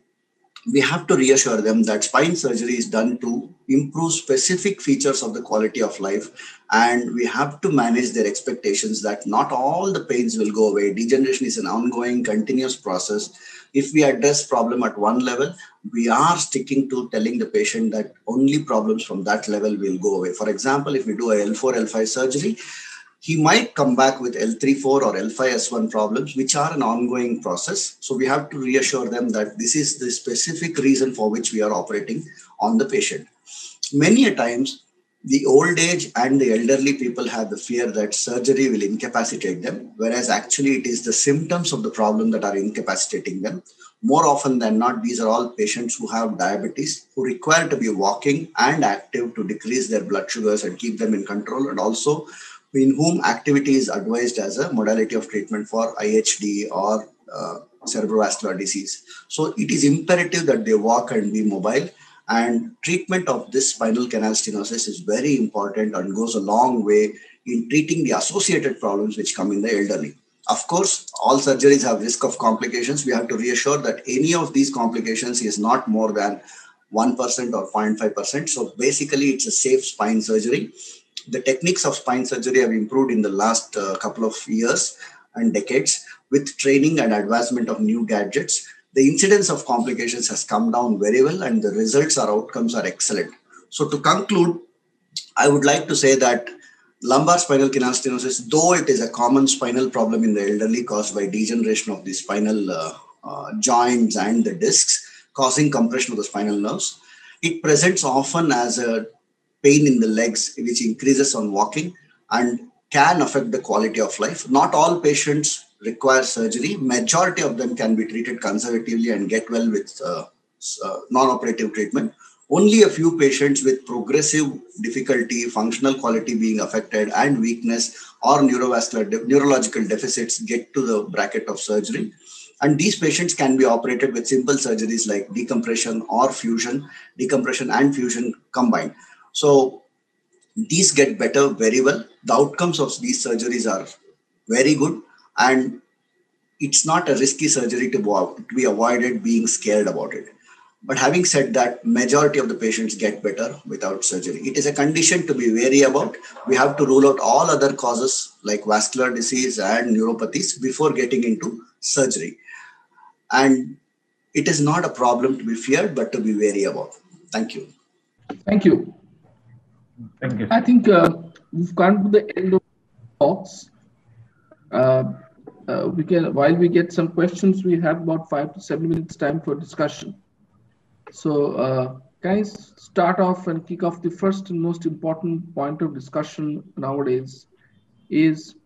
We have to reassure them that spine surgery is done to improve specific features of the quality of life, and we have to manage their expectations that not all the pains will go away. Degeneration is an ongoing, continuous process. If we address problem at one level, we are sticking to telling the patient that only problems from that level will go away. For example, if we do a L4, L5 surgery, he might come back with L3-4 or L5-S1 problems, which are an ongoing process. So we have to reassure them that this is the specific reason for which we are operating on the patient. Many a times, the old age and the elderly people have the fear that surgery will incapacitate them, whereas actually it is the symptoms of the problem that are incapacitating them. More often than not, these are all patients who have diabetes, who require to be walking and active to decrease their blood sugars and keep them in control, and also in whom activity is advised as a modality of treatment for IHD or cerebrovascular disease. So it is imperative that they walk and be mobile, and treatment of this spinal canal stenosis is very important and goes a long way in treating the associated problems which come in the elderly. Of course, all surgeries have risk of complications. We have to reassure that any of these complications is not more than 1% or 0.5%. So basically, it's a safe spine surgery. The techniques of spine surgery have improved in the last couple of years and decades with training and advancement of new gadgets. The incidence of complications has come down very well, and the results or outcomes are excellent. So to conclude, I would like to say that lumbar spinal canal stenosis, though it is a common spinal problem in the elderly caused by degeneration of the spinal joints and the discs, causing compression of the spinal nerves, it presents often as a pain in the legs, which increases on walking and can affect the quality of life. Not all patients require surgery. Majority of them can be treated conservatively and get well with non-operative treatment. Only a few patients with progressive difficulty, functional quality being affected, and weakness or neurological deficits get to the bracket of surgery. And these patients can be operated with simple surgeries like decompression or fusion, decompression and fusion combined. So these get better very well. The outcomes of these surgeries are very good, and it's not a risky surgery to be avoided being scared about it. But having said that, majority of the patients get better without surgery. It is a condition to be wary about. We have to rule out all other causes like vascular disease and neuropathies before getting into surgery. And it is not a problem to be feared, but to be wary about. Thank you. Thank you. Thank you. I think we've come to the end of talks. We can, while we get some questions, we have about 5 to 7 minutes time for discussion. So guys, start off and kick off the first and most important point of discussion nowadays is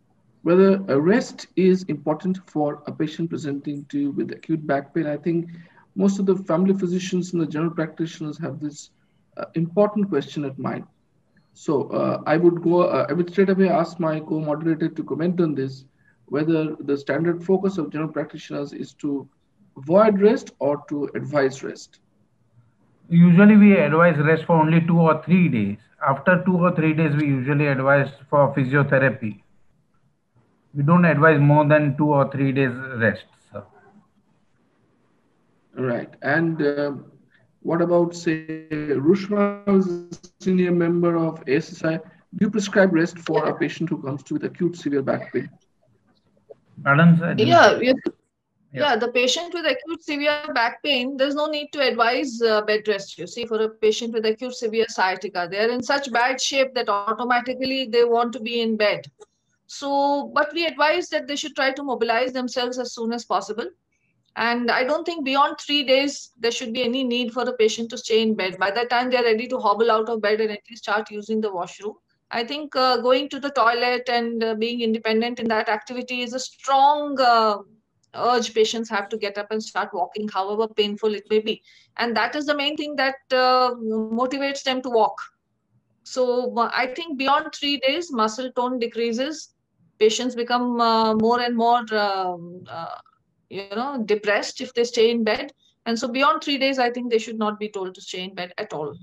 whether a rest is important for a patient presenting to you with acute back pain. I think most of the family physicians and the general practitioners have this important question at mind. So I would straight away ask my co-moderator to comment on this, whether the standard focus of general practitioners is to avoid rest or to advise rest. Usually we advise rest for only 2 or 3 days. After 2 or 3 days, we usually advise for physiotherapy. We don't advise more than 2 or 3 days rest. So. Right. And what about, say, Rushma, who's a senior member of ASSI? Do you prescribe rest for a patient who comes to with acute severe back pain? Pardon, sir? Yeah, the patient with acute severe back pain, there's no need to advise bed rest. You see, for a patient with acute severe sciatica, they're in such bad shape that automatically they want to be in bed. So, but we advise that they should try to mobilize themselves as soon as possible. And I don't think beyond 3 days, there should be any need for the patient to stay in bed. By that time, they're ready to hobble out of bed and at least start using the washroom. I think going to the toilet and being independent in that activity is a strong urge patients have to get up and start walking, however painful it may be. And that is the main thing that motivates them to walk. So I think beyond 3 days, muscle tone decreases. Patients become more and more, depressed if they stay in bed. And so beyond 3 days, I think they should not be told to stay in bed at all.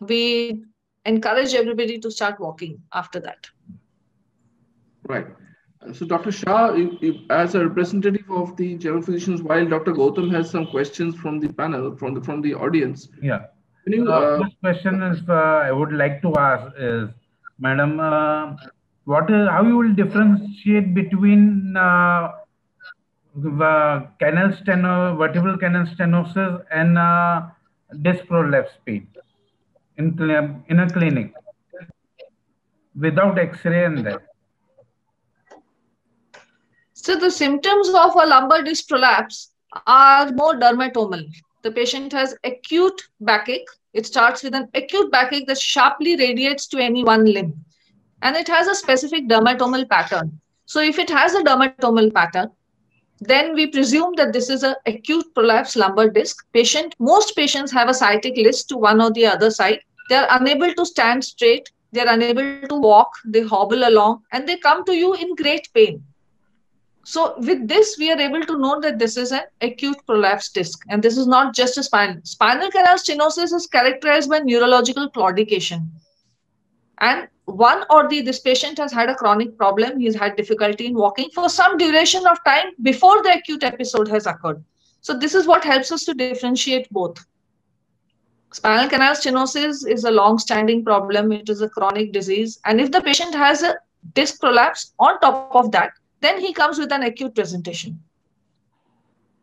We encourage everybody to start walking after that. Right. So Dr. Shah, as a representative of the general physicians, while Dr. Gautam has some questions from the panel, from the audience. Yeah. Can you, first question is I would like to ask is, Madam, how you will differentiate between vertebral canal stenosis and disc prolapse pain in a clinic without X-ray and that? So the symptoms of a lumbar disc prolapse are more dermatomal. The patient has acute backache. It starts with an acute backache that sharply radiates to any one limb. And it has a specific dermatomal pattern. So if it has a dermatomal pattern, then we presume that this is an acute prolapse lumbar disc. Most patients have a sciatic list to one or the other side. They're unable to stand straight. They're unable to walk. They hobble along and they come to you in great pain. So with this, we are able to know that this is an acute prolapse disc, and this is not just a spinal canal stenosis is characterized by neurological claudication. And this patient has had a chronic problem. He's had difficulty in walking for some duration of time before the acute episode has occurred. So this is what helps us to differentiate both. Spinal canal stenosis is a long-standing problem. It is a chronic disease. And if the patient has a disc prolapse on top of that, then he comes with an acute presentation.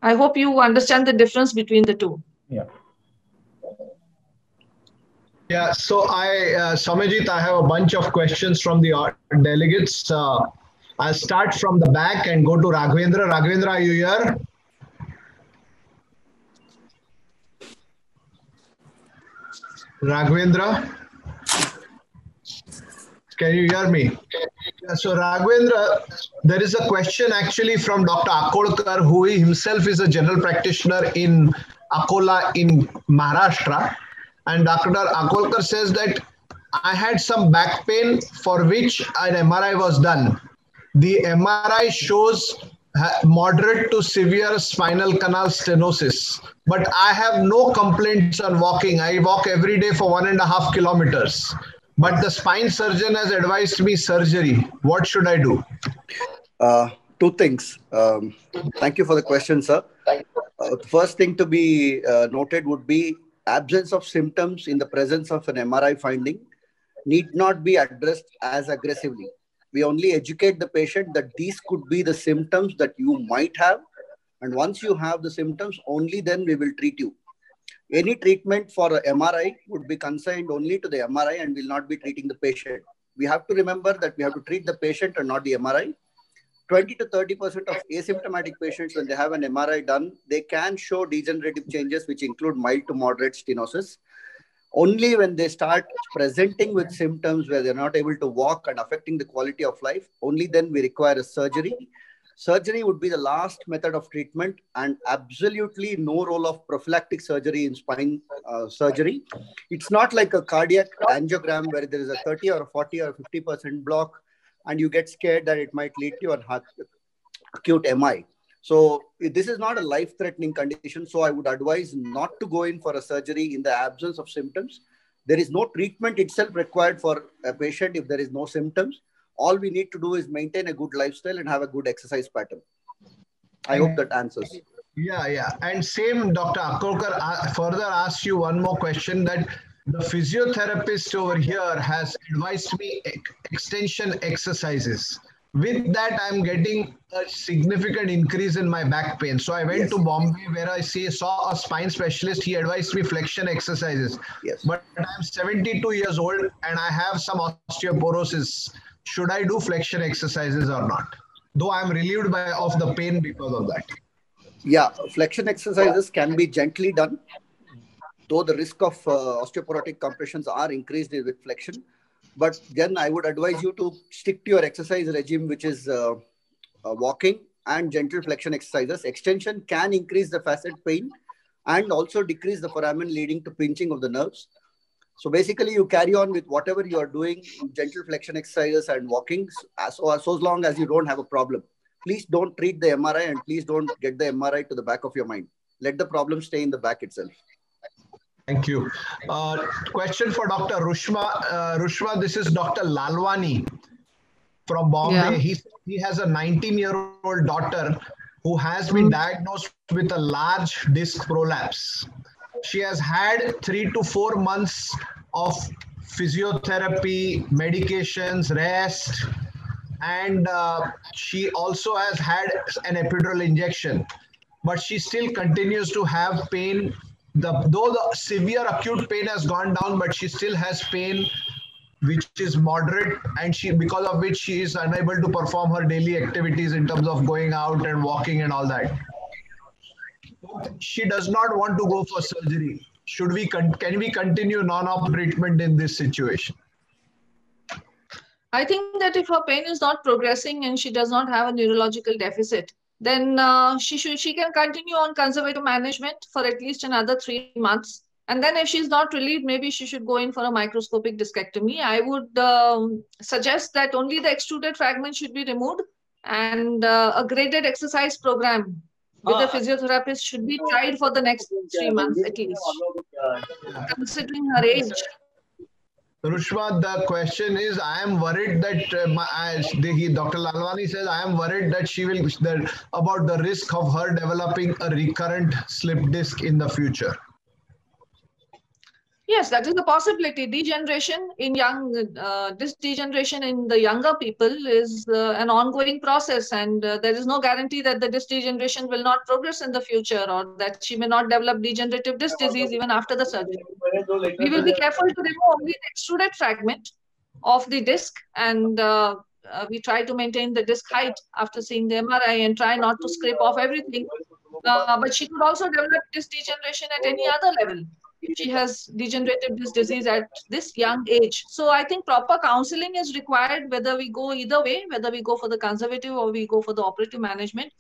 I hope you understand the difference between the two. Yeah. Yeah, so Samajit, I have a bunch of questions from the delegates. I'll start from the back and go to Raghavendra. Raghavendra, are you here? Raghavendra? Can you hear me? So Raghavendra, there is a question actually from Dr. Akolkar, who himself is a general practitioner in Akola in Maharashtra. And Dr. Akolkar says that I had some back pain for which an MRI was done. The MRI shows moderate to severe spinal canal stenosis, but I have no complaints on walking. I walk every day for 1.5 kilometers. But the spine surgeon has advised me surgery. What should I do? Two things. Thank you for the question, sir. First thing to be noted would be absence of symptoms in the presence of an MRI finding need not be addressed as aggressively. We only educate the patient that these could be the symptoms that you might have. And once you have the symptoms, only then we will treat you. Any treatment for a MRI would be consigned only to the MRI and will not be treating the patient. We have to remember that we have to treat the patient and not the MRI. 20 to 30% of asymptomatic patients, when they have an MRI done, they can show degenerative changes, which include mild to moderate stenosis. Only when they start presenting with symptoms where they're not able to walk and affecting the quality of life, only then we require a surgery. Surgery would be the last method of treatment, and absolutely no role of prophylactic surgery in spine surgery. It's not like a cardiac angiogram where there is a 30 or 40 or 50% block and you get scared that it might lead to an acute MI. So this is not a life-threatening condition. So I would advise not to go in for a surgery in the absence of symptoms. There is no treatment itself required for a patient if there is no symptoms. All we need to do is maintain a good lifestyle and have a good exercise pattern. I hope that answers. Yeah. And same, Dr. Akolkar further asks you one more question, that the physiotherapist over here has advised me extension exercises. With that, I'm getting a significant increase in my back pain. So I went to Bombay where I saw a spine specialist. He advised me flexion exercises. But I'm 72 years old and I have some osteoporosis. Should I do flexion exercises or not? Though I'm relieved of the pain because of that. Yeah, flexion exercises can be gently done, though the risk of osteoporotic compressions are increased with flexion. But then I would advise you to stick to your exercise regime, which is walking and gentle flexion exercises. Extension can increase the facet pain and also decrease the foramen, leading to pinching of the nerves. So basically, you carry on with whatever you are doing, gentle flexion exercises and walking, so long as you don't have a problem. Please don't treat the MRI and please don't get the MRI to the back of your mind. Let the problem stay in the back itself. Thank you. Question for Dr. Rushma. Rushma, this is Dr. Lalwani from Bombay. Yeah. He has a 19-year-old daughter who has been diagnosed with a large disc prolapse. She has had 3 to 4 months of physiotherapy, medications, rest, and she also has had an epidural injection. But she still continues to have pain. Though the severe acute pain has gone down, but she still has pain which is moderate, and because of which she is unable to perform her daily activities in terms of going out and walking and all that. She does not want to go for surgery. Can we continue non-op treatment in this situation? I think that if her pain is not progressing and she does not have a neurological deficit, then she can continue on conservative management for at least another 3 months. And then if she's not relieved, maybe she should go in for a microscopic discectomy. I would suggest that only the extruded fragment should be removed, and a graded exercise program with a physiotherapist should be tried for the next 3 months at least, considering her age. Rushma, the question is, I am worried that Dr. Lalwani says, I am worried that about the risk of her developing a recurrent slip disc in the future. Yes, that is a possibility. Degeneration in disc degeneration in the younger people is an ongoing process, and there is no guarantee that the disc degeneration will not progress in the future, or that she may not develop degenerative disc disease even after the surgery. We will be careful to remove only the extruded fragment of the disc, and we try to maintain the disc height after seeing the MRI and try not to scrape off everything. But she could also develop disc degeneration at any other level if she has degenerative disc disease at this young age. So I think proper counseling is required, whether we go either way, whether we go for the conservative or we go for the operative management.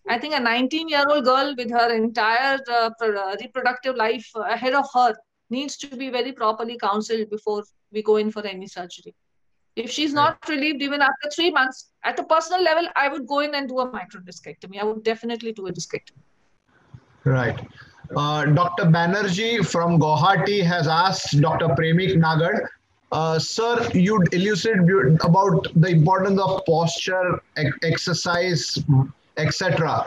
I think a 19-year-old girl with her entire reproductive life ahead of her needs to be very properly counseled before we go in for any surgery. If she's not relieved even after 3 months, at a personal level, I would go in and do a microdiscectomy. I would definitely do a discectomy. Right. Dr. Banerjee from Guwahati has asked Dr. Premik Nagar, sir, you elucidated about the importance of posture, exercise, etc.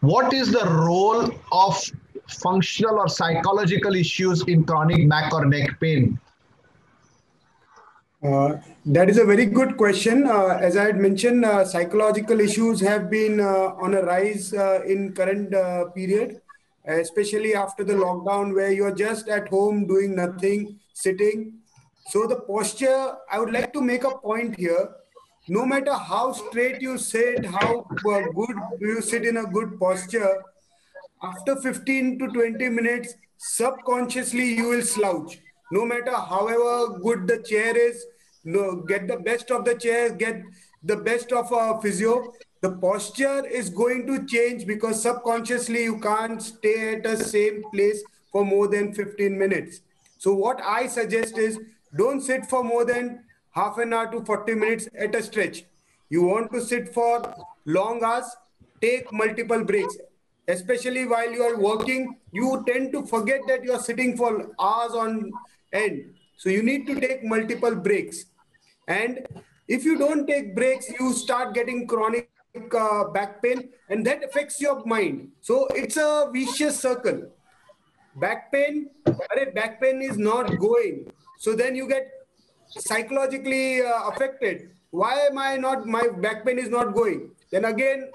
what is the role of functional or psychological issues in chronic back or neck pain? That is a very good question. As I had mentioned, psychological issues have been on a rise in current period, especially after the lockdown, where you're just at home doing nothing, sitting. So the posture, I would like to make a point here. No matter how straight you sit, how good you sit in a good posture, after 15 to 20 minutes, subconsciously you will slouch. No matter however good the chair is, no, get the best of the chair, get the best of a physio. The posture is going to change because subconsciously you can't stay at the same place for more than 15 minutes. So what I suggest is don't sit for more than half an hour to 40 minutes at a stretch. You want to sit for long hours, take multiple breaks. Especially while you are working, you tend to forget that you are sitting for hours on end. So you need to take multiple breaks. And if you don't take breaks, you start getting chronic back pain, and that affects your mind. So it's a vicious circle. Back pain is not going. So then you get psychologically affected. Why am I not, my back pain is not going? Then again,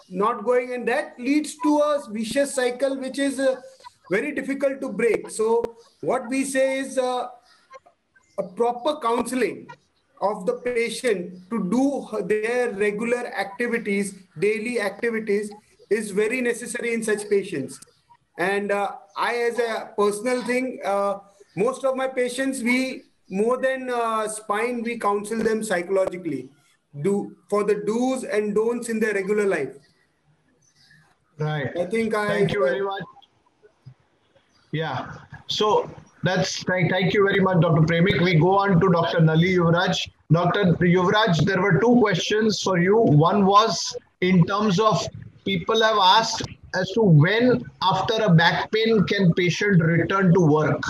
not going, and that leads to a vicious cycle, which is very difficult to break. So what we say is a proper counseling of the patient to do their regular activities, daily activities, is very necessary in such patients. And I, as a personal thing, most of my patients, we more than spine, we counsel them psychologically, for the do's and don'ts in their regular life. Right. I think Thank you very much. Yeah. So that's thank you very much, Dr. Premik. We go on to Dr. Nali Yuvraj. Dr. Yuvraj, there were two questions for you. One was in terms of people have asked as to when after a back pain can patient return to work.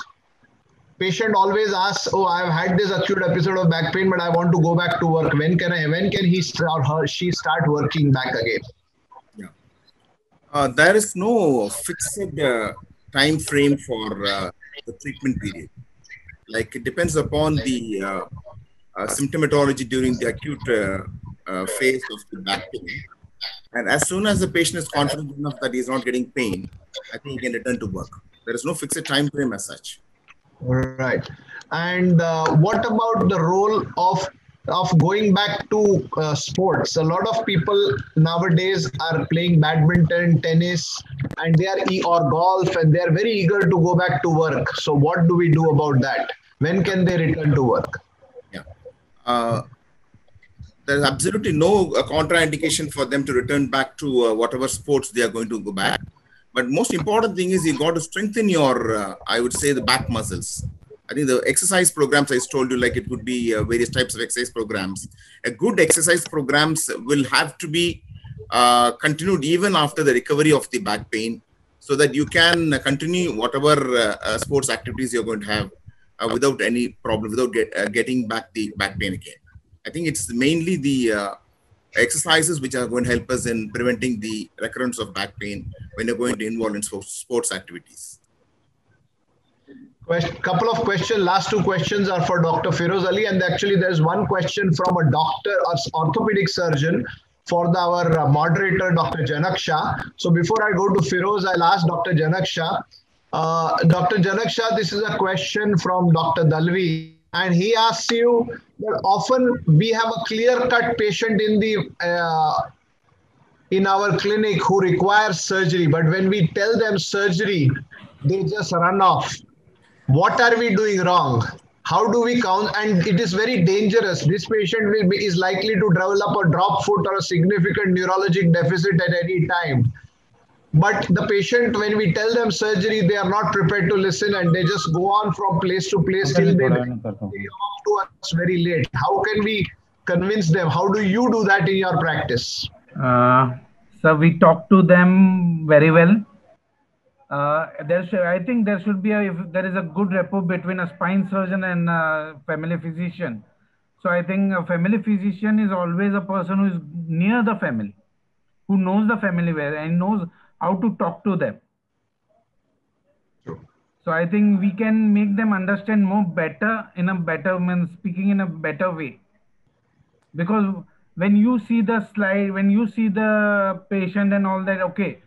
Patient always asks, oh, I've had this acute episode of back pain, but I want to go back to work. When can he or she start working back again? Yeah. There is no fixed time frame for the treatment period. Like it depends upon the symptomatology during the acute phase of the back pain. And as soon as the patient is confident enough that he is not getting pain, I think he can return to work. There is no fixed time frame as such. Right. And what about the role of going back to sports? A lot of people nowadays are playing badminton, tennis, and they are or golf, and they are very eager to go back to work. So what do we do about that? When can they return to work? Yeah. There's absolutely no contraindication for them to return back to whatever sports they are going to go back. But most important thing is you got to strengthen your, I would say, the back muscles. I think the exercise programs I told you, like it would be various types of exercise programs. A good exercise programs will have to be continued even after the recovery of the back pain, so that you can continue whatever sports activities you're going to have without any problem, without getting back the back pain again. I think it's mainly the exercises which are going to help us in preventing the recurrence of back pain when you're going to involve in sports activities. Couple of questions. Last two questions are for Dr. Feroz Ali, and actually there's one question from a doctor or orthopedic surgeon for our moderator, Dr. Janak Shah. So before I go to Feroz, I'll ask Dr. Janak Shah. Dr. Janak Shah, this is a question from Dr. Dalvi. And he asks you that often we have a clear-cut patient in our clinic who requires surgery, but when we tell them surgery, they just run off. What are we doing wrong? How do we count? And it is very dangerous. This patient is likely to develop a drop foot or a significant neurologic deficit at any time. But the patient, when we tell them surgery, they are not prepared to listen, and they just go on from place to place till they come to us very late. How can we convince them? How do you do that in your practice? So we talk to them very well. I think there should be if there is a good rapport between a spine surgeon and a family physician. So I think a family physician is always a person who is near the family, who knows the family well and knows how to talk to them. True. So I think we can make them understand more better in a better, speaking in a better way. Because when you see the slide, when you see the patient and all that, okay,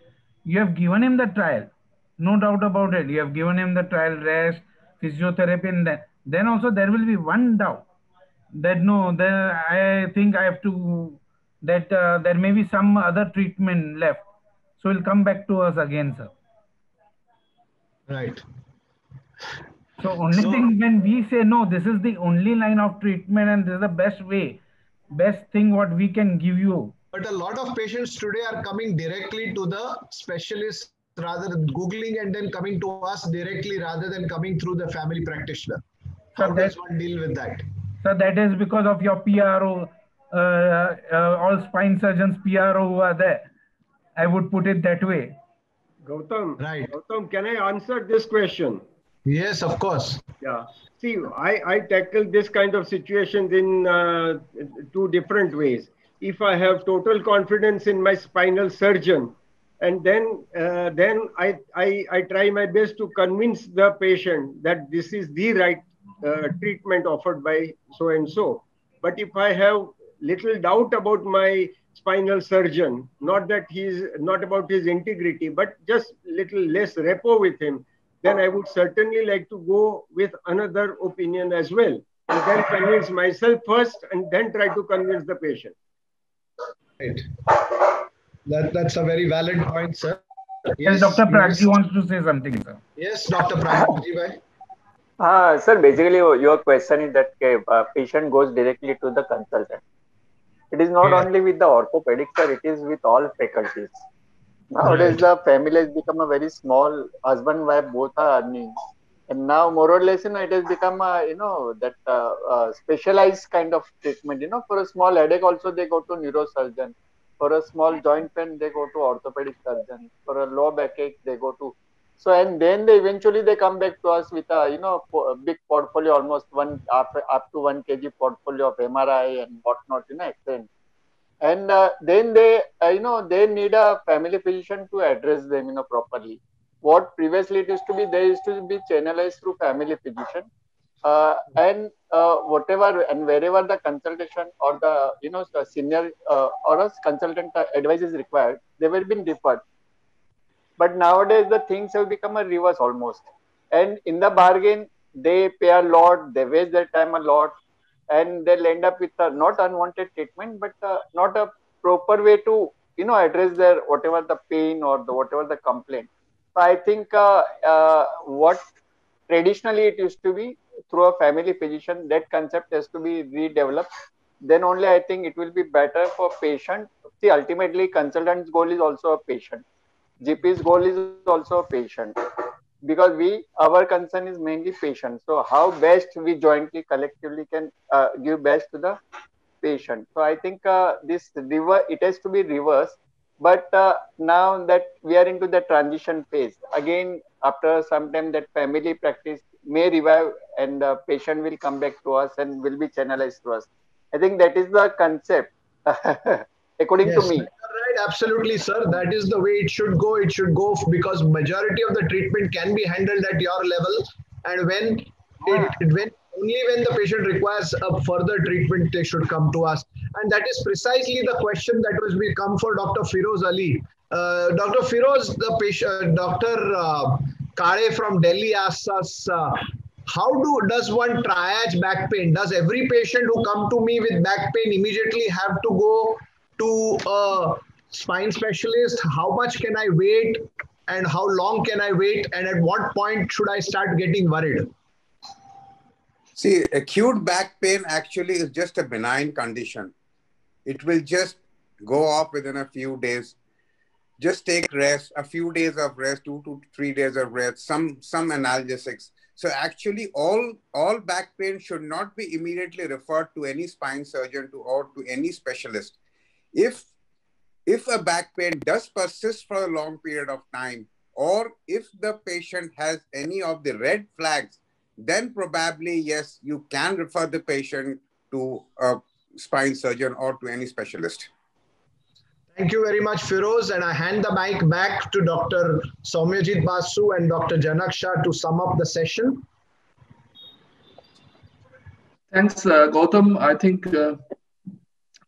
you have given him the trial, no doubt about it. You have given him the trial, rest, physiotherapy, and then also there will be one doubt that no, I think I have to, that there may be some other treatment left. So he'll come back to us again, sir. Right. So only thing when we say no, this is the only line of treatment and this is the best way, best thing what we can give you. But a lot of patients today are coming directly to the specialist rather than Googling and then coming to us directly rather than coming through the family practitioner. How does one deal with that? So that is because of your PRO, all spine surgeons PRO who are there. I would put it that way. Gautam, right. Gautam, can I answer this question? Yes, of course. Yeah. See, I tackle this kind of situations in 2 different ways. If I have total confidence in my spinal surgeon, and then I try my best to convince the patient that this is the right treatment offered by so and so. But if I have little doubt about my spinal surgeon, not that he's not about his integrity, but just little less rapport with him, then I would certainly like to go with another opinion as well, and then convince myself first and then try to convince the patient. Right. That's a very valid point, sir. Yes, Dr. Pragji wants to say something, sir. Yes, Dr. Pragji. Sir, basically your question is that patient goes directly to the consultant. It is not only with the orthopedic, sir, it is with all faculties. Nowadays, the family has become a very small, husband, wife, both are earning. And now, more or less, it has become, specialized kind of treatment. For a small headache, also they go to neurosurgeon. For a small joint pain, they go to orthopedic surgeon. For a low backache, they go to. So, and then they eventually come back to us with a, a big portfolio, almost up to 1 kg portfolio of MRI and whatnot, extent. And then they, they need a family physician to address them, properly. What previously it used to be, they used to be channelized through family physician, and whatever and wherever the consultation or the, the senior or a consultant advice is required, they will be referred. But nowadays the things have become a reverse almost, and in the bargain they pay a lot, they waste their time a lot, and they'll end up with a not unwanted treatment, but not a proper way to address their whatever the pain or the whatever the complaint. So I think what traditionally it used to be through a family physician, that concept has to be redeveloped. Then only I think it will be better for patient. See, ultimately consultant's goal is also a patient. GP's goal is also a patient, because our concern is mainly patient. So how best we jointly, collectively can give best to the patient. So I think it has to be reversed. But now that we are into the transition phase, again, after some time that family practice may revive and the patient will come back to us and will be channelized to us. I think that is the concept, according to me. Right, absolutely, sir. That is the way it should go. It should go because majority of the treatment can be handled at your level, and when only when the patient requires a further treatment, they should come to us. And that is precisely the question that was come for Dr. Firoz Ali. Dr. Firoz, the patient, Dr. Kare from Delhi asks us, how does one triage back pain? Does every patient who come to me with back pain immediately have to go to a spine specialist? How much can I wait? And how long can I wait? And at what point should I start getting worried? See, acute back pain actually is just a benign condition. It will just go off within a few days. Just take rest, a few days of rest, 2 to 3 days of rest, some analgesics. So actually all back pain should not be immediately referred to any spine surgeon or to any specialist. If a back pain does persist for a long period of time, or if the patient has any of the red flags, then probably, yes, you can refer the patient to a spine surgeon or to any specialist. Thank you very much, Firoz. And I hand the mic back to Dr. Soumyajit Basu and Dr. Janak Shah to sum up the session. Thanks, Gautam. I think the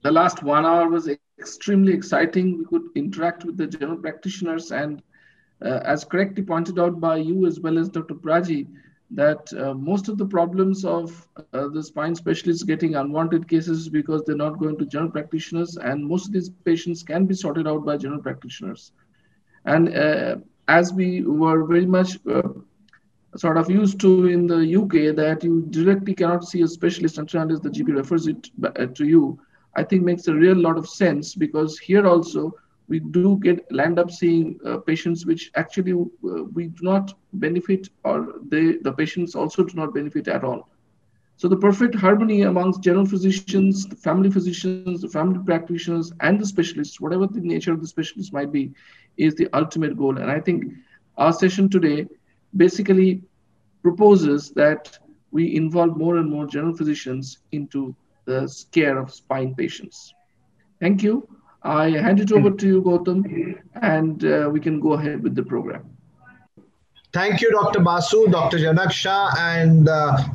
last 1 hour was extremely exciting. We could interact with the general practitioners, and as correctly pointed out by you as well as Dr. Praji, that most of the problems of the spine specialists getting unwanted cases because they're not going to general practitioners, and most of these patients can be sorted out by general practitioners. And as we were very much sort of used to in the UK, that you directly cannot see a specialist until the GP refers it to you, I think makes a real lot of sense, because here also we do land up seeing patients which actually we do not benefit, or the patients also do not benefit at all. So the perfect harmony amongst general physicians, the family practitioners, and the specialists, whatever the nature of the specialist might be, is the ultimate goal. And I think our session today basically proposes that we involve more and more general physicians into the care of spine patients. Thank you. I hand it over to you, Gautam, and we can go ahead with the program. Thank you, Dr. Basu, Dr. Janak Shah, and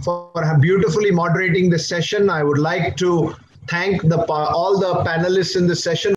for beautifully moderating this session. I would like to thank all the panelists in this session.